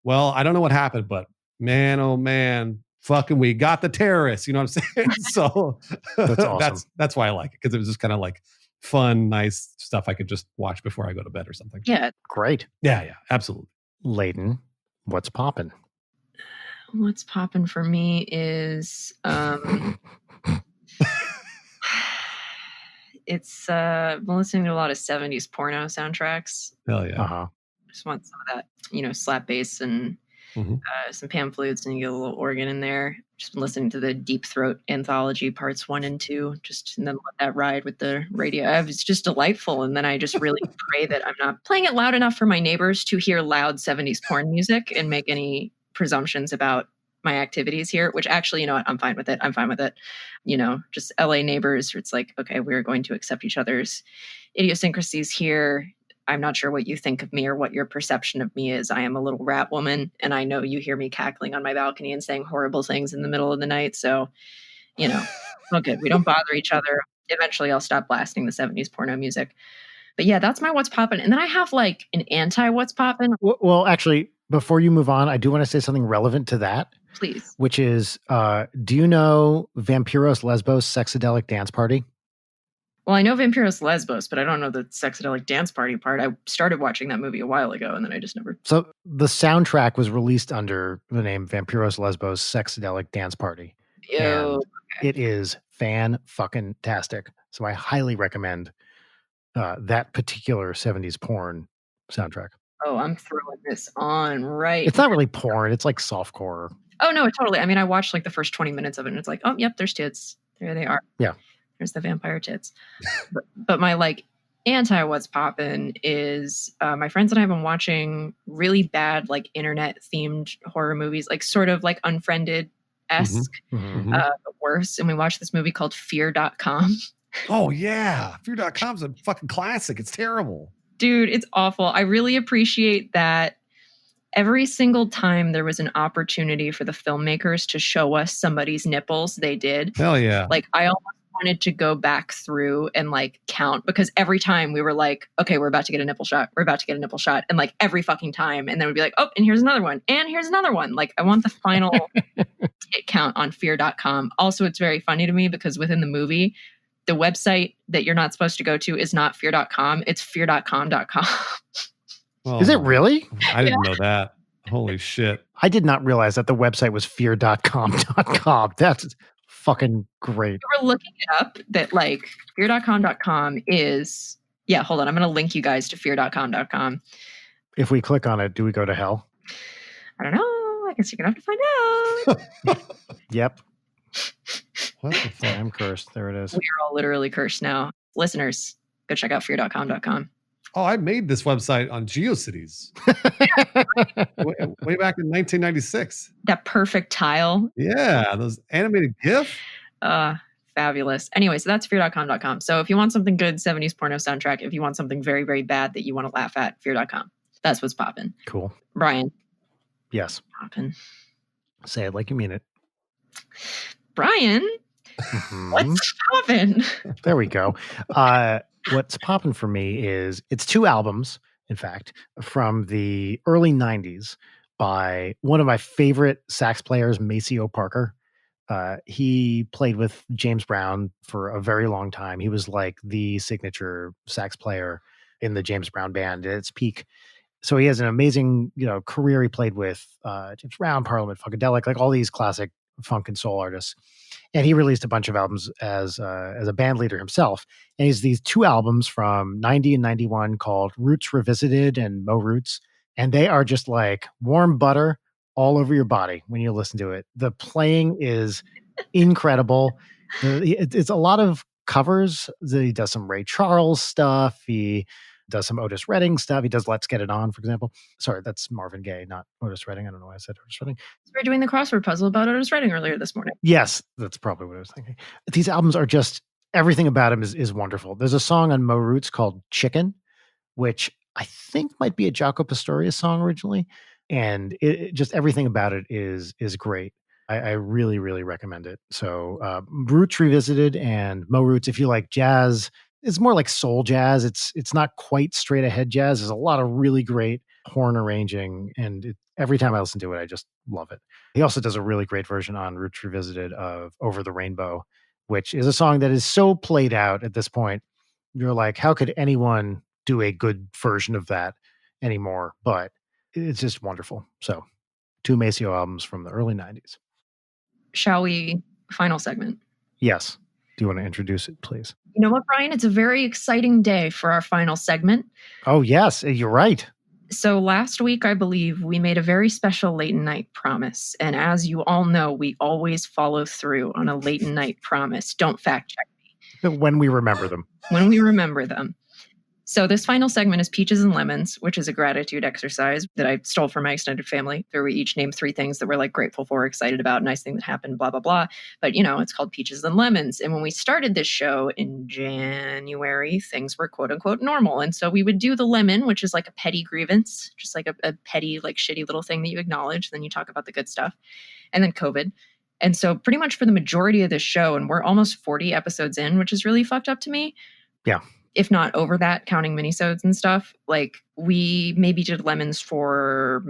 well, I don't know what happened, but man, oh man, fucking we got the terrorists. You know what I'm saying? So That's awesome. that's why I like it. Because it was just kind of like fun, nice stuff I could just watch before I go to bed or something. Yeah. Great. Yeah, absolutely. Leighton, what's poppin'? What's popping for me is it's been listening to a lot of 70s porno soundtracks. Hell yeah. Uh-huh. Just want some of that, slap bass and some pan flutes, and you get a little organ in there. Just been listening to the Deep Throat anthology parts 1 and 2, and then let that ride with the radio. It's just delightful. And then I just really pray that I'm not playing it loud enough for my neighbors to hear loud 70s porn music and make any presumptions about my activities here, which actually, you know what, I'm fine with it. Just LA neighbors, it's like, okay, we're going to accept each other's idiosyncrasies here. I'm not sure what you think of me or what your perception of me is. I am a little rat woman, and I know you hear me cackling on my balcony and saying horrible things in the middle of the night. So, okay, we don't bother each other. Eventually I'll stop blasting the 70s porno music. But yeah, that's my what's poppin'. And then I have like an anti what's poppin'. Well, actually, before you move on, I do want to say something relevant to that. Please. Which is, do you know Vampiros Lesbos Sexadelic Dance Party? Well, I know Vampiros Lesbos, but I don't know the Sexadelic Dance Party part. I started watching that movie a while ago, and then I just never... So the soundtrack was released under the name Vampiros Lesbos Sexadelic Dance Party. Ew. It is fan-fucking-tastic. So I highly recommend that particular 70s porn soundtrack. Oh, I'm throwing this on right. It's not really porn. It's like softcore. Oh, no, totally. I mean, I watched like the first 20 minutes of it and it's like, oh, yep, there's tits. There they are. Yeah. There's the vampire tits. but my like anti what's poppin' is my friends and I have been watching really bad like internet themed horror movies, like sort of like Unfriended-esque, but worse. And we watched this movie called Fear.com. Oh, yeah. Fear.com's a fucking classic. It's terrible. Dude, it's awful. I really appreciate that every single time there was an opportunity for the filmmakers to show us somebody's nipples, they did. Hell yeah. Like, I almost wanted to go back through and like count, because every time we were like, okay, we're about to get a nipple shot. We're about to get a nipple shot. And like every fucking time. And then we'd be like, oh, and here's another one. And here's another one. Like, I want the final tit count on Fear.com. Also, it's very funny to me because within the movie, the website that you're not supposed to go to is not fear.com. It's fear.com.com. Oh, Is it really? I didn't know that. Holy shit. I did not realize that the website was fear.com.com. That's fucking great. We were looking it up that like fear.com.com is, yeah, hold on. I'm going to link you guys to fear.com.com. If we click on it, do we go to hell? I don't know. I guess you're going to have to find out. Yep. What the fuck? I'm cursed. There it is. We are all literally cursed now. Listeners, go check out fear.com.com. Oh, I made this website on GeoCities way back in 1996. That perfect tile. Yeah, those animated GIF. Fabulous. Anyway, so that's fear.com.com. So if you want something good, 70s porno soundtrack, if you want something very, very bad that you want to laugh at, fear.com. That's what's popping. Cool. Brian. Yes. Popping. Say it like you mean it. Brian, what's popping? There we go. What's popping for me is it's 2 albums, in fact, from the early 90s by one of my favorite sax players, Maceo Parker. He played with James Brown for a very long time. He was like the signature sax player in the James Brown band at its peak. So he has an amazing, career. He played with James Brown, Parliament Funkadelic, like all these classic funk and soul artists. And he released a bunch of albums as a band leader himself. And he's these 2 albums from 90 and 91 called Roots Revisited and Mo Roots. And they are just like warm butter all over your body when you listen to it. The playing is incredible. It's a lot of covers. He does some Ray Charles stuff. He does some Otis Redding stuff. He does Let's Get It On, for example. Sorry, that's Marvin Gaye, not Otis Redding. I don't know why I said Otis Redding. We were doing the crossword puzzle about Otis Redding earlier this morning. Yes, that's probably what I was thinking. These albums are just, everything about him is wonderful. There's a song on Mo Roots called Chicken, which I think might be a Jaco Pastorius song originally. And it just everything about it is great. I really, really recommend it. So Roots Revisited and Mo Roots, if you like jazz, it's more like soul jazz. It's not quite straight ahead jazz. There's a lot of really great horn arranging, and every time I listen to it, I just love it. He also does a really great version on Roots Revisited of Over the Rainbow, which is a song that is so played out at this point. You're like, how could anyone do a good version of that anymore? But it's just wonderful. So 2 Maceo albums from the early 90s. Shall we? Final segment. Yes. Do you want to introduce it, please? You know what, Brian? It's a very exciting day for our final segment. Oh, yes. You're right. So last week, I believe, we made a very special late night promise. And as you all know, we always follow through on a late night promise. Don't fact check me. When we remember them. When we remember them. So this final segment is Peaches and Lemons, which is a gratitude exercise that I stole from my extended family, where we each name 3 things that we're like grateful for, excited about, nice thing that happened, blah, blah, blah. But, it's called Peaches and Lemons. And when we started this show in January, things were quote unquote normal. And so we would do the lemon, which is like a petty grievance, just like a petty, like shitty little thing that you acknowledge. Then you talk about the good stuff. And then COVID. And so pretty much for the majority of this show, and we're almost 40 episodes in, which is really fucked up to me. Yeah. If not over that, counting minisodes and stuff, like we maybe did lemons for 5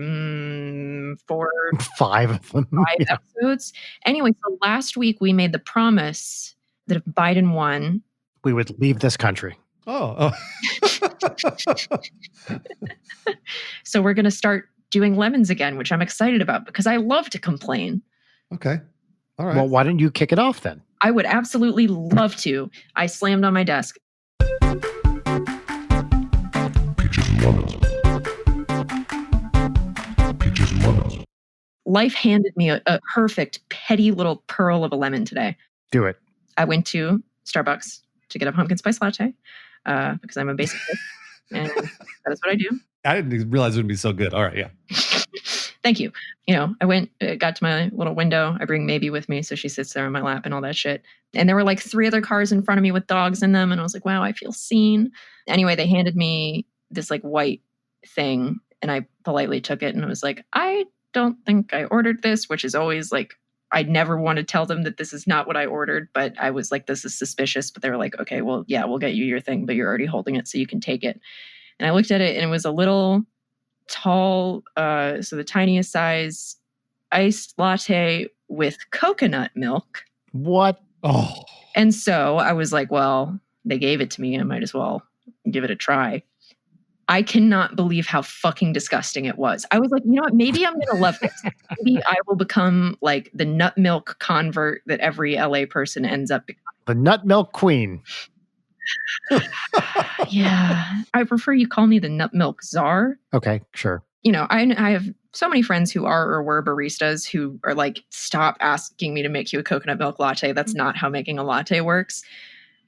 of them. 5 episodes. Anyway, so last week we made the promise that if Biden won, we would leave this country. Oh. So we're going to start doing lemons again, which I'm excited about because I love to complain. Okay. All right. Well, why didn't you kick it off then? I would absolutely love to. I slammed on my desk. Peaches and lemons. Peaches and lemons. Life handed me a perfect, petty little pearl of a lemon today. Do it. I went to Starbucks to get a pumpkin spice latte because I'm a basic bitch, and that is what I do. I didn't realize it would be so good. All right, yeah. Thank you. I went, got to my little window. I bring Maybe with me, so she sits there on my lap and all that shit. And there were like 3 other cars in front of me with dogs in them, and I was like, wow, I feel seen. Anyway, they handed me this like white thing, and I politely took it, and I was like, I don't think I ordered this, which is always like, I never want to tell them that this is not what I ordered, but I was like, this is suspicious. But they were like, okay, well, yeah, we'll get you your thing, but you're already holding it, so you can take it. And I looked at it, and it was a little tall, so the tiniest size iced latte with coconut milk. What? Oh, And so I was like, well, they gave it to me. I might as well give it a try. I cannot believe how fucking disgusting it was. I was like, you know what? Maybe I'm going to love this. Maybe I will become like the nut milk convert that every LA person ends up becoming. The nut milk queen. Yeah. I prefer you call me the nut milk czar. Okay, sure. I have so many friends who are or were baristas who are like, stop asking me to make you a coconut milk latte. That's not how making a latte works.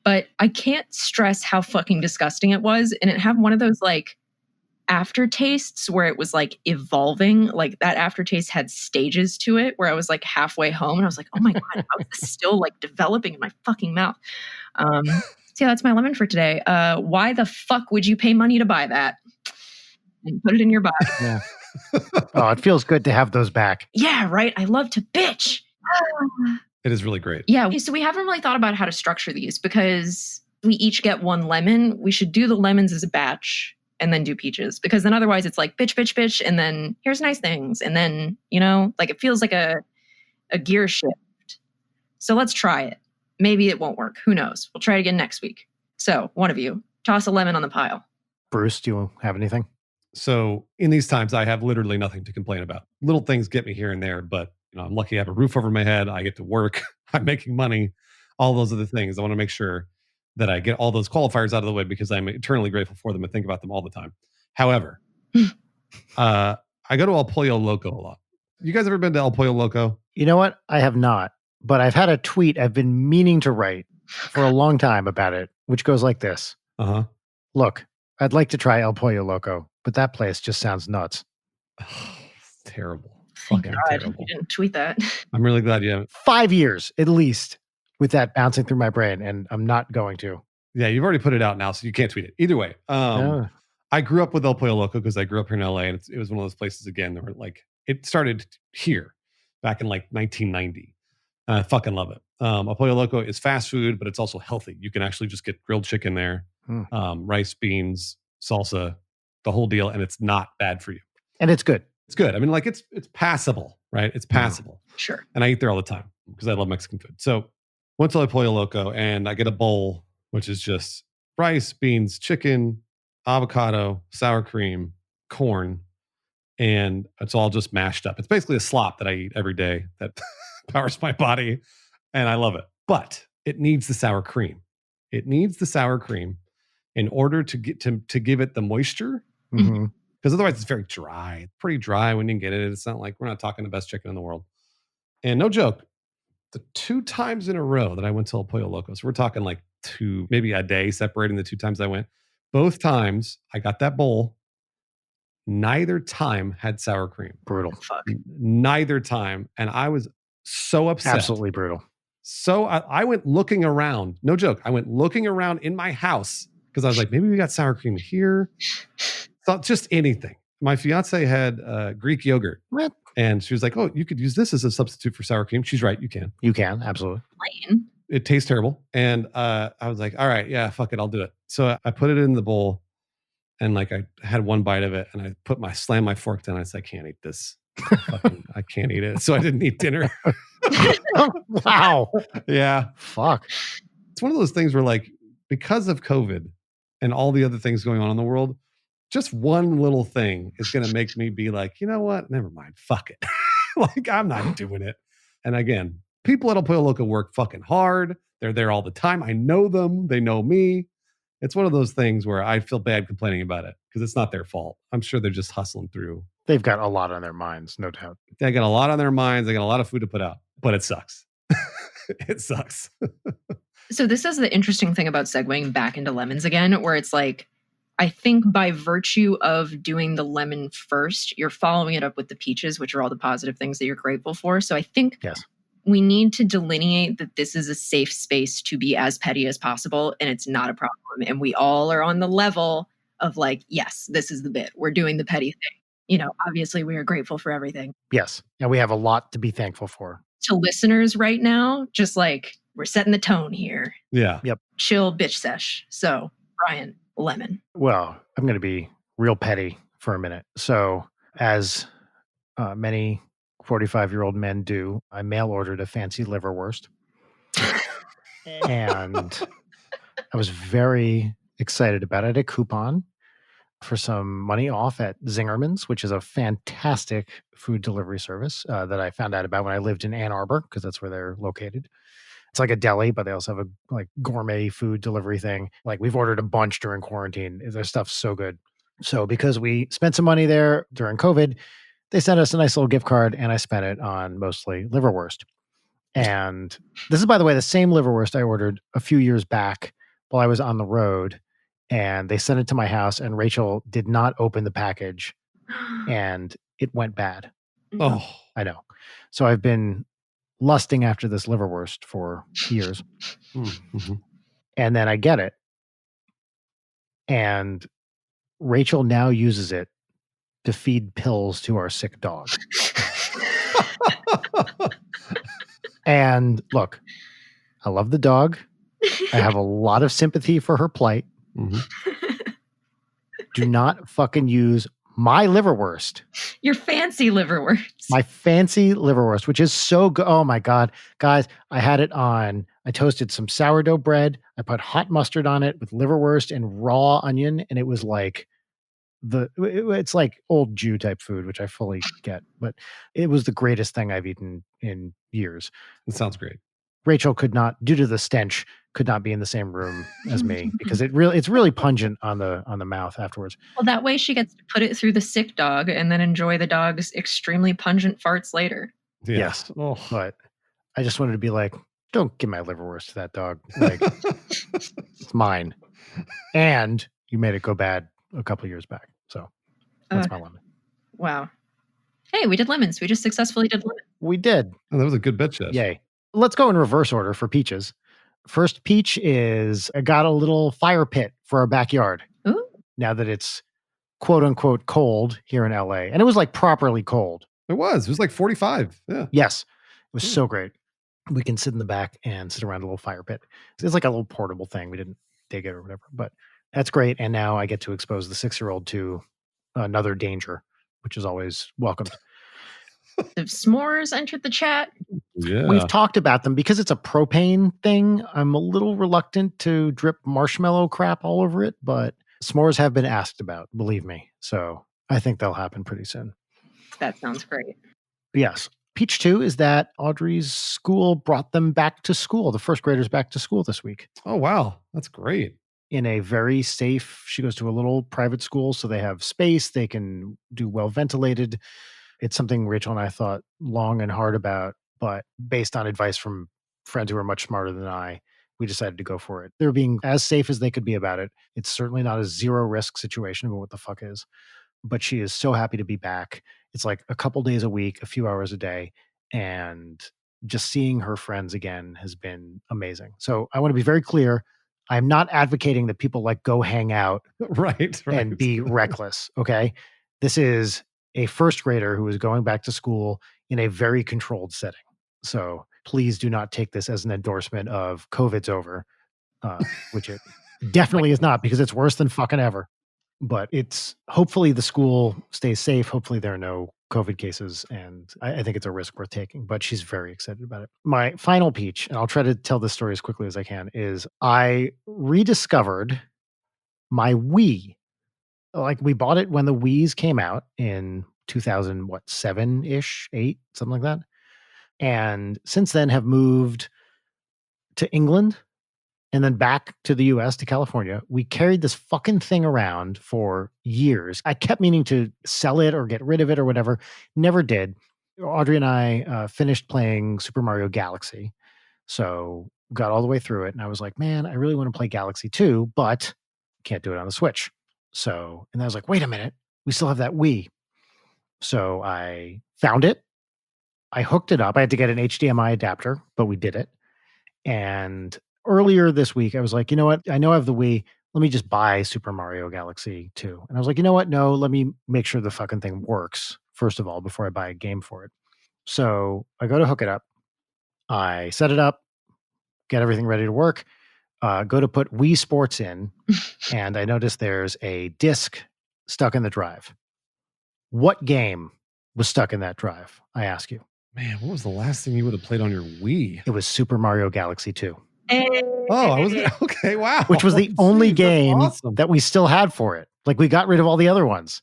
But I can't stress how fucking disgusting it was. And it had one of those like aftertastes where it was like evolving. Like that aftertaste had stages to it where I was like halfway home and I was like, oh my God, how is this still like developing in my fucking mouth? So yeah, that's my lemon for today. Why the fuck would you pay money to buy that? And put it in your body. Yeah. Oh, it feels good to have those back. Yeah, right. I love to bitch. it is really great. Yeah. So we haven't really thought about how to structure these because we each get 1 lemon. We should do the lemons as a batch and then do peaches because then otherwise it's like bitch, bitch, bitch. And then here's nice things. And then, like it feels like a gear shift. So let's try it. Maybe it won't work. Who knows? We'll try it again next week. So one of you, toss a lemon on the pile. Bruce, do you have anything? So in these times, I have literally nothing to complain about. Little things get me here and there, but I'm lucky I have a roof over my head. I get to work. I'm making money. All those other things. I want to make sure that I get all those qualifiers out of the way because I'm eternally grateful for them and think about them all the time. However, I go to El Pollo Loco a lot. You guys ever been to El Pollo Loco? You know what? I have not, but I've had a tweet I've been meaning to write for a long time about it, which goes like this. Uh-huh. Look, I'd like to try El Pollo Loco, but that place just sounds nuts. It's terrible. Thank Fucking God terrible. you didn't tweet that. I'm really glad you haven't. 5 years at least with that bouncing through my brain, and I'm not going to. Yeah, you've already put it out now, so you can't tweet it. Either way, I grew up with El Pollo Loco because I grew up here in LA, and it was one of those places again that were like, it started here back in like 1990. And I fucking love it. El Pollo Loco is fast food, but it's also healthy. You can actually just get grilled chicken there, rice, beans, salsa, the whole deal, and it's not bad for you. And it's good. It's good. I mean, like it's passable, right? It's passable. Sure. And I eat there all the time because I love Mexican food. So went to El Pollo Loco and I get a bowl, which is just rice, beans, chicken, avocado, sour cream, corn, and it's all just mashed up. It's basically a slop that I eat every day that powers my body, and I love it. But it needs the sour cream. It needs the sour cream in order to get to give it the moisture. Mm-hmm. Because otherwise it's very dry. It's pretty dry when you get it. It's not like we're not talking the best chicken in the world. And no joke, the 2 times in a row that I went to El Pollo Loco, so we're talking like 2, maybe a day separating the 2 times I went. Both times I got that bowl. Neither time had sour cream. Brutal. Fuck. Neither time. And I was so upset. Absolutely brutal. So I went looking around. No joke. I went looking around in my house because I was like, maybe we got sour cream here. So just anything. My fiance had Greek yogurt. What? And she was like, oh, you could use this as a substitute for sour cream. She's right. You can. You can. Absolutely. Plain. It tastes terrible. And I was like, all right, yeah, fuck it. I'll do it. So I put it in the bowl and like I had 1 bite of it and I slammed my fork down. I said, I can't eat this. I can't eat it. So I didn't eat dinner. Wow. Yeah. Fuck. It's one of those things where like, because of COVID and all the other things going on in the world, just one little thing is going to make me be like, you know what? Never mind. Fuck it. Like, I'm not doing it. And again, People at Optical work fucking hard. They're there all the time. I know them. They know me. It's one of those things where I feel bad complaining about it because it's not their fault. I'm sure they're just hustling through. They've got a lot on their minds, no doubt. They got a lot on their minds. They got a lot of food to put out, but it sucks. It sucks. So this is the interesting thing about segueing back into lemons again, where it's like, I think by virtue of doing the lemon first, you're following it up with the peaches, which are all the positive things that you're grateful for. So I think Yes. we need to delineate that this is a safe space to be as petty as possible, and it's not a problem. And we all are on the level of like, yes, this is the bit. We're doing the petty thing. Obviously we are grateful for everything. Yes. And we have a lot to be thankful for. To listeners right now, just like, we're setting the tone here. Yeah. Chill bitch sesh. So, Brian, lemon. Well, I'm going to be real petty for a minute. So, as many 45-year-old men do, I mail ordered a fancy liverwurst. And I was very excited about it. I had a coupon for some money off at Zingerman's, which is a fantastic food delivery service that I found out about when I lived in Ann Arbor, because that's where they're located. It's like a deli, but they also have a like gourmet food delivery thing. Like we've ordered a bunch during quarantine. Their stuff's so good. So because we spent some money there during COVID, they sent us a nice little gift card and I spent it on mostly liverwurst. And this is, by the way, the same liverwurst I ordered a few years back while I was on the road. And they sent it to my house and Rachel did not open the package and it went bad. Oh, I know. So I've been lusting after this liverwurst for years. mm-hmm. And then I get it. And Rachel now uses it to feed pills to our sick dog. And look, I love the dog. I have a lot of sympathy for her plight. Mm-hmm. Do not fucking use my liverwurst. Your fancy liverwurst. My fancy liverwurst, which is so good. Oh my God. Guys, I had it on, I toasted some sourdough bread. I put hot mustard on it with liverwurst and raw onion. And it was like it's like old Jew type food, which I fully get, but it was the greatest thing I've eaten in years. It sounds great. Rachel could not, due to the stench, could not be in the same room as me because it's really pungent on the mouth afterwards. Well, that way she gets to put it through the sick dog and then enjoy the dog's extremely pungent farts later. Yeah. Yes. Oh. But I just wanted to be like, don't give my liverwurst to that dog. Like, it's mine. And you made it go bad a couple of years back. So that's my lemon. Wow. Hey, we did lemons. We just successfully did lemon. We did. Oh, that was a good bitch test. Yay. Let's go in reverse order for peaches. First peach is I got a little fire pit for our backyard. Ooh. Now that it's quote unquote cold here in LA. And it was like properly cold. It was like 45. Yeah. Yes. It was so great. We can sit in the back and sit around a little fire pit. It's like a little portable thing. We didn't dig it or whatever, but that's great. And now I get to expose the 6-year-old to another danger, which is always welcomed. The s'mores entered the chat. Yeah. We've talked about them because it's a propane thing. I'm a little reluctant to drip marshmallow crap all over it, but s'mores have been asked about, believe me. So I think they'll happen pretty soon. That sounds great. Yes. Peach 2 is that Audrey's school brought them back to school, the first graders back to school this week. Oh, wow. That's great. In a very safe, she goes to a little private school, so they have space. They can do well ventilated. It's something Rachel and I thought long and hard about, but based on advice from friends who are much smarter than I, we decided to go for it. They're being as safe as they could be about it. It's certainly not a zero risk situation, but what the fuck is. But she is so happy to be back. It's like a couple days a week, a few hours a day, and just seeing her friends again has been amazing. So I want to be very clear. I'm not advocating that people like go hang out Right. and be reckless. Okay. This is a first grader who is going back to school in a very controlled setting. So please do not take this as an endorsement of COVID's over, which it definitely is not, because it's worse than fucking ever. But it's hopefully the school stays safe. Hopefully there are no COVID cases. And I think it's a risk worth taking, but she's very excited about it. My final peach, and I'll try to tell this story as quickly as I can, is I rediscovered my Wii. Like we bought it when the Wiis came out in 2007-ish, 8, something like that. and since then have moved to England and then back to the US, to California. We carried this fucking thing around for years. I kept meaning to sell it or get rid of it or whatever. Never did. Audrey and I finished playing Super Mario Galaxy. So got all the way through it. And I was like, man, I really want to play Galaxy 2, but can't do it on the Switch. So, and I was like, wait a minute, we still have that Wii. So I found it. I hooked it up. I had to get an HDMI adapter, but we did it. And earlier this week, I was like, you know what? I know I have the Wii. Let me just buy Super Mario Galaxy 2. And I was like, you know what? No, let me make sure the fucking thing works, first of all, before I buy a game for it. So I go to hook it up. I set it up, get everything ready to work, go to put Wii Sports in, and I notice there's a disc stuck in the drive. What game was stuck in that drive? I ask you. Man, what was the last thing you would have played on your Wii? It was Super Mario Galaxy 2. Oh, I was okay. Wow. Which was the only Jeez, that's game awesome. that we still had for it. Like we got rid of all the other ones.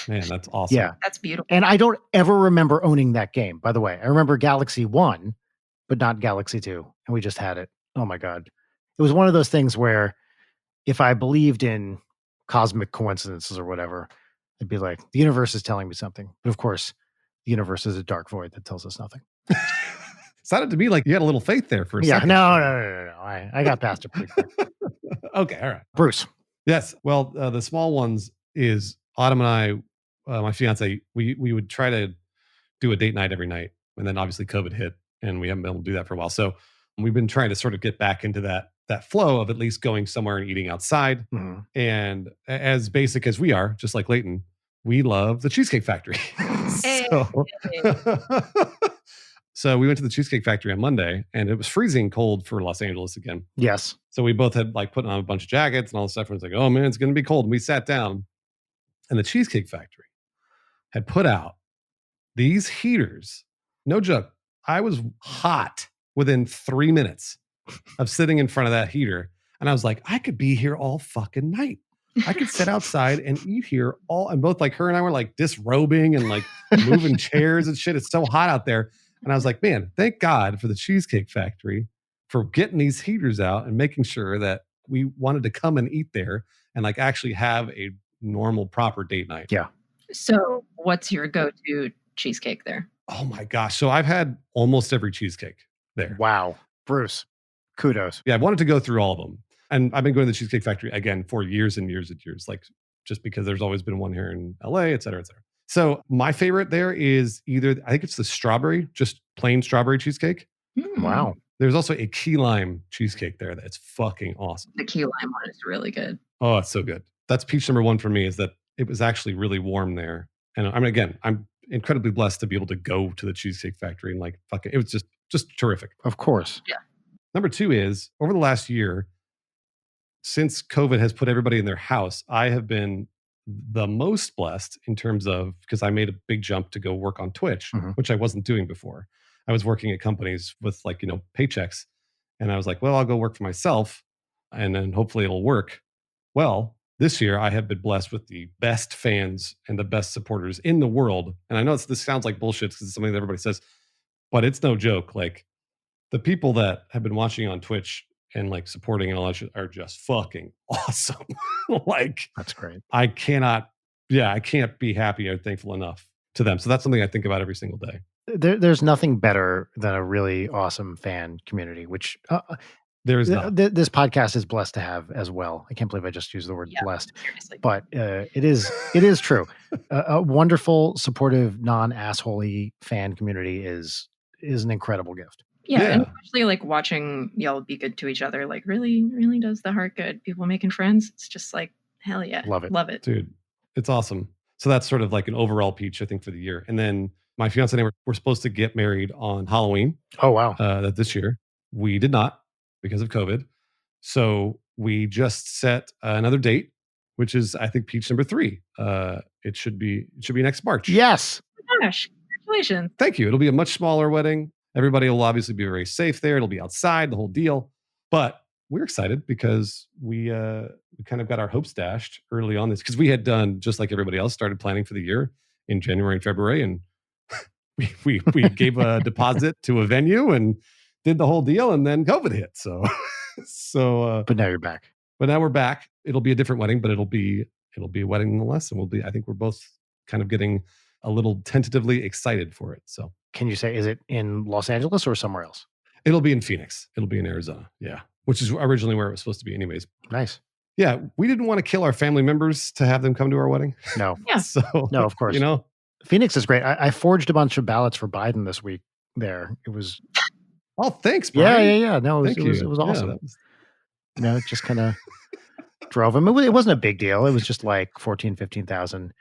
Man, that's awesome. Yeah. That's beautiful. And I don't ever remember owning that game, by the way. I remember Galaxy 1, but not Galaxy 2. And we just had it. Oh my God. It was one of those things where if I believed in cosmic coincidences or whatever, I'd be like, the universe is telling me something. But of course, the universe is a dark void that tells us nothing. Sounded to me like you had a little faith there for a Yeah, second. no. I got past it pretty quick. Okay, all right. Bruce. Yes. Well, the small ones is Autumn and I, my fiance, we would try to do a date night every night. And then obviously COVID hit and we haven't been able to do that for a while. So we've been trying to sort of get back into that flow of at least going somewhere and eating outside. Mm-hmm. And as basic as we are, just like Leighton, we love the Cheesecake Factory. So we went to the Cheesecake Factory on Monday and it was freezing cold for Los Angeles again. Yes. So we both had like put on a bunch of jackets and all this stuff. And it's like, oh man, it's going to be cold. And we sat down and the Cheesecake Factory had put out these heaters. No joke. I was hot within 3 minutes of sitting in front of that heater. And I was like, I could be here all fucking night. I could sit outside and eat here and both like her and I were like disrobing and like moving chairs and shit. It's so hot out there. And I was like, man, thank God for the Cheesecake Factory for getting these heaters out and making sure that we wanted to come and eat there and like actually have a normal, proper date night. Yeah. So what's your go-to cheesecake there? Oh my gosh. So I've had almost every cheesecake there. Wow. Bruce. Kudos. Yeah, I wanted to go through all of them. And I've been going to the Cheesecake Factory again for years and years and years, like just because there's always been one here in LA, et cetera, et cetera. So my favorite there is either, I think it's the strawberry, just plain strawberry cheesecake. Wow. There's also a key lime cheesecake there that's fucking awesome. The key lime one is really good. Oh, it's so good. That's peach number one for me, is that it was actually really warm there. And I mean, again, I'm incredibly blessed to be able to go to the Cheesecake Factory and like fucking, it was just terrific. Of course. Yeah. Number two is over the last year, since COVID has put everybody in their house, I have been the most blessed in terms of, because I made a big jump to go work on Twitch, which I wasn't doing before. I was working at companies with like, paychecks. And I was like, well, I'll go work for myself and then hopefully it'll work. Well, this year I have been blessed with the best fans and the best supporters in the world. And I know this sounds like bullshit because it's something that everybody says, but it's no joke. Like the people that have been watching on Twitch and like supporting and all that shit are just fucking awesome. Like That's great. I can't be happy or thankful enough to them. So that's something I think about every single day. There's nothing better than a really awesome fan community, which There is not. this podcast is blessed to have as well. I can't believe I just used the word blessed, Seriously. but it is true. A wonderful, supportive, non-assholey fan community is an incredible gift. Yeah, Yeah. and especially like watching y'all be good to each other, like really, really does the heart good. People making friends, it's just like, hell yeah. Love it. Love it. Dude, it's awesome. So that's sort of like an overall peach, I think, for the year. And then my fiance and I were supposed to get married on Halloween Oh, wow. that this year. We did not because of COVID. So we just set another date, which is, I think, peach number 3. It should be next March. Yes. Oh my gosh, congratulations. Thank you. It'll be a much smaller wedding. Everybody will obviously be very safe there. It'll be outside, the whole deal. But we're excited because we kind of got our hopes dashed early on this, because we had done, just like everybody else, started planning for the year in January and February, and we gave a deposit to a venue and did the whole deal, and then COVID hit. So But now you're back. but now we're back. It'll be a different wedding, but it'll be a wedding nonetheless, and I think we're both kind of getting a little tentatively excited for it. So Can you say, is it in Los Angeles or somewhere else? it'll be in Phoenix. It'll be in Arizona. Yeah, which is originally where it was supposed to be, anyways. Nice. Yeah, we didn't want to kill our family members to have them come to our wedding. No. Yeah. So No, of course. you know, Phoenix is great. I forged a bunch of ballots for Biden this week there. It was, oh, thanks, yeah. Brian. No, Thank it you. was Yeah, awesome. that was- Just kind of drove him. It wasn't a big deal. It was just like 14, 15,000,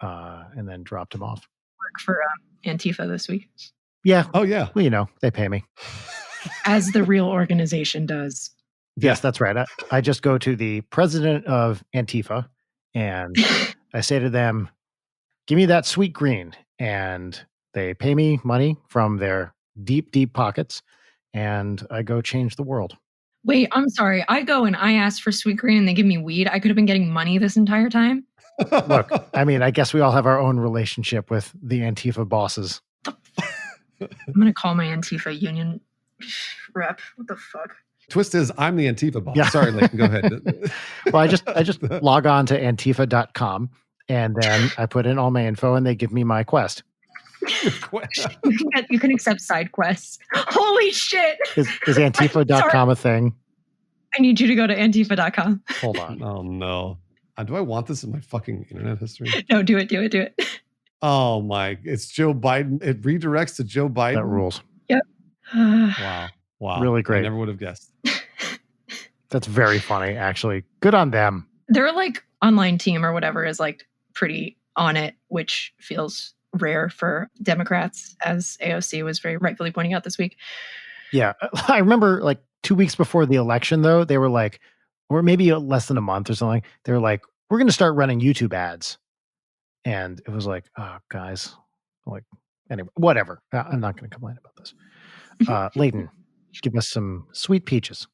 and then dropped him off. Work for Antifa this week, Yeah. oh yeah. Well, they pay me. as the real organization does. Yes, that's right. I just go to the president of Antifa and I say to them, give me that sweet green. And they pay me money from their deep, deep pockets. And I go change the world. Wait, I'm sorry. I go and I ask for sweet green and they give me weed. I could have been getting money this entire time. Look, I mean, I guess we all have our own relationship with the Antifa bosses. I'm going to call my Antifa union rep. What the fuck? Twist is I'm the Antifa boss. Yeah. Sorry, Layton, go ahead. Well, I just log on to antifa.com and then I put in all my info and they give me my quest. You can accept side quests. Holy shit. Is antifa.com a thing? I need you to go to antifa.com. Hold on. Oh no. Do I want this in my fucking internet history? No, do it. Oh my, it's Joe Biden. It redirects to Joe Biden. That rules. Wow. Really great. I never would have guessed. That's very funny, actually. Good on them. Their like online team or whatever is like pretty on it, which feels rare for Democrats, as AOC was very rightfully pointing out this week. Yeah. I remember like 2 weeks before the election, though, they were like, or maybe less than a month or something, they were like, we're going to start running YouTube ads. And it was like, oh, guys, like, anyway, whatever. I'm not going to complain about this. Layton, give us some sweet peaches.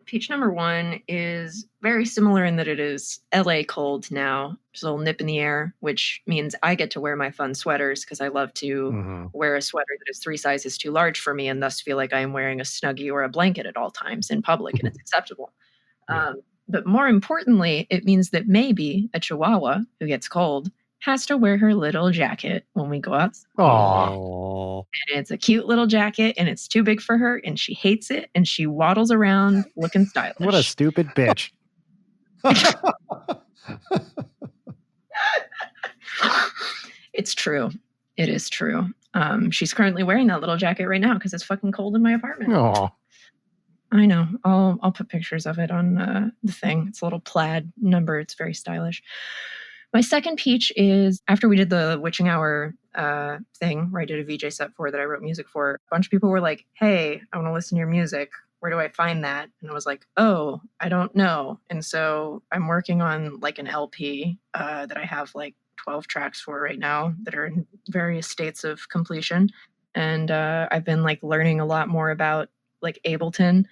Peach number 1 is very similar in that it is LA cold now. There's a little nip in the air, which means I get to wear my fun sweaters because I love to wear a sweater that is 3 sizes too large for me and thus feel like I am wearing a Snuggie or a blanket at all times in public and it's acceptable. But more importantly, it means that maybe a Chihuahua who gets cold has to wear her little jacket when we go out. Oh. And it's a cute little jacket and it's too big for her and she hates it and she waddles around looking stylish. What a stupid bitch. It's true. It is true. She's currently wearing that little jacket right now because it's fucking cold in my apartment. Oh, I know. I'll put pictures of it on the thing. It's a little plaid number. It's very stylish. My second peach is after we did the Witching Hour thing where I did a VJ set for that I wrote music for. A bunch of people were like, hey, I want to listen to your music. Where do I find that? And I was like, oh, I don't know. And so I'm working on like an LP that I have like 12 tracks for right now that are in various states of completion. And I've been like learning a lot more about like Ableton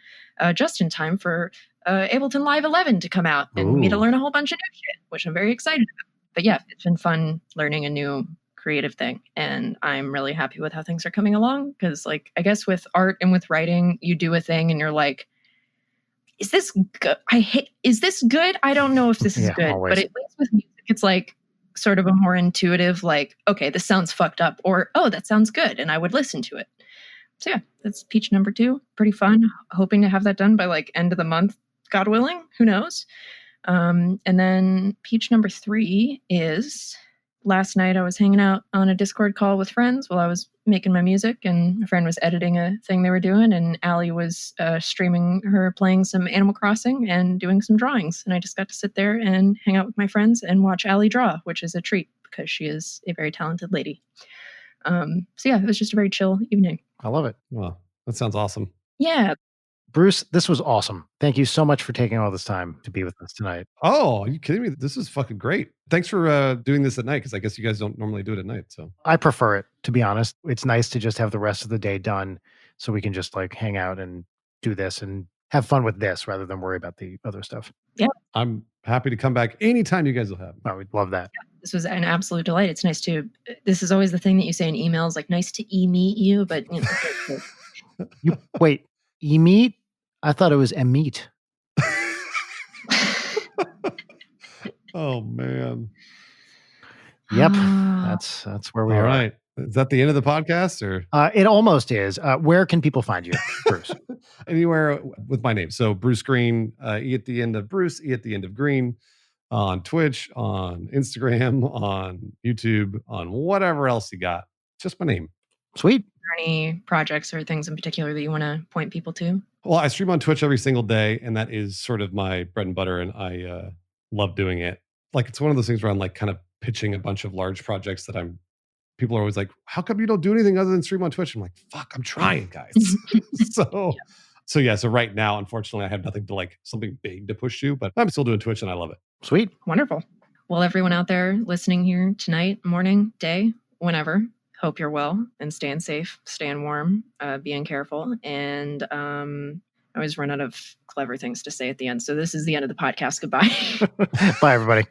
just in time for Ableton Live 11 to come out and me to learn a whole bunch of new shit, which I'm very excited about. But yeah, it's been fun learning a new creative thing. And I'm really happy with how things are coming along. Because like, I guess with art and with writing, you do a thing and you're like, is this good? Is this good? I don't know if this is good. Always. But at least with music, it's like sort of a more intuitive, like, okay, this sounds fucked up, or, oh, that sounds good. And I would listen to it. So yeah, that's peach number 2. Pretty fun. Hoping to have that done by like end of the month, God willing. Who knows? And then peach number 3 is last night I was hanging out on a Discord call with friends while I was making my music, and a friend was editing a thing they were doing, and Allie was streaming her playing some Animal Crossing and doing some drawings. And I just got to sit there and hang out with my friends and watch Allie draw, which is a treat because she is a very talented lady. So yeah, it was just a very chill evening. I love it. Well, that sounds awesome. Yeah. Bruce, this was awesome. Thank you so much for taking all this time to be with us tonight. Oh, are you kidding me? This is fucking great. Thanks for doing this at night, because I guess you guys don't normally do it at night. So I prefer it, to be honest. It's nice to just have the rest of the day done so we can just like hang out and do this and have fun with this rather than worry about the other stuff. I'm happy to come back anytime you guys will have me. Oh, we'd love that. This was an absolute delight. It's nice to. This is always the thing that you say in emails, like "nice to meet you," but You wait, e-meat? I thought it was e-meat. Oh man. Yep, Ah. that's where we All are. right. Is that the end of the podcast or It almost is. Where can people find you, Bruce? anywhere with my name? So Bruce Greene, E at the end of Bruce, E at the end of Greene, on Twitch, on Instagram, on YouTube, on whatever else you got. Just my name. Sweet. Any projects or things in particular that you want to point people to? Well, I stream on Twitch every single day, and that is sort of my bread and butter, and I love doing it. Like, it's one of those things where I'm like kind of pitching a bunch of large projects that people are always like, how come you don't do anything other than stream on Twitch? I'm like, fuck, I'm trying, guys. So right now, unfortunately, I have nothing to like something big to push to, but I'm still doing Twitch and I love it. Sweet. Wonderful. Well, everyone out there listening here tonight, morning, day, whenever, hope you're well and staying safe, staying warm, being careful. And I always run out of clever things to say at the end. So this is the end of the podcast. Goodbye. Bye, everybody.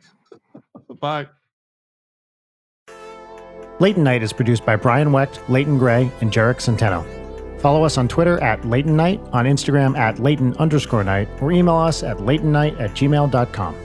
Bye. Late Night is produced by Brian Wecht, Leighton Gray, and Jarek Centeno. Follow us on Twitter at Leighton Night, on Instagram at Leighton_Night, or email us at leightonnight@gmail.com.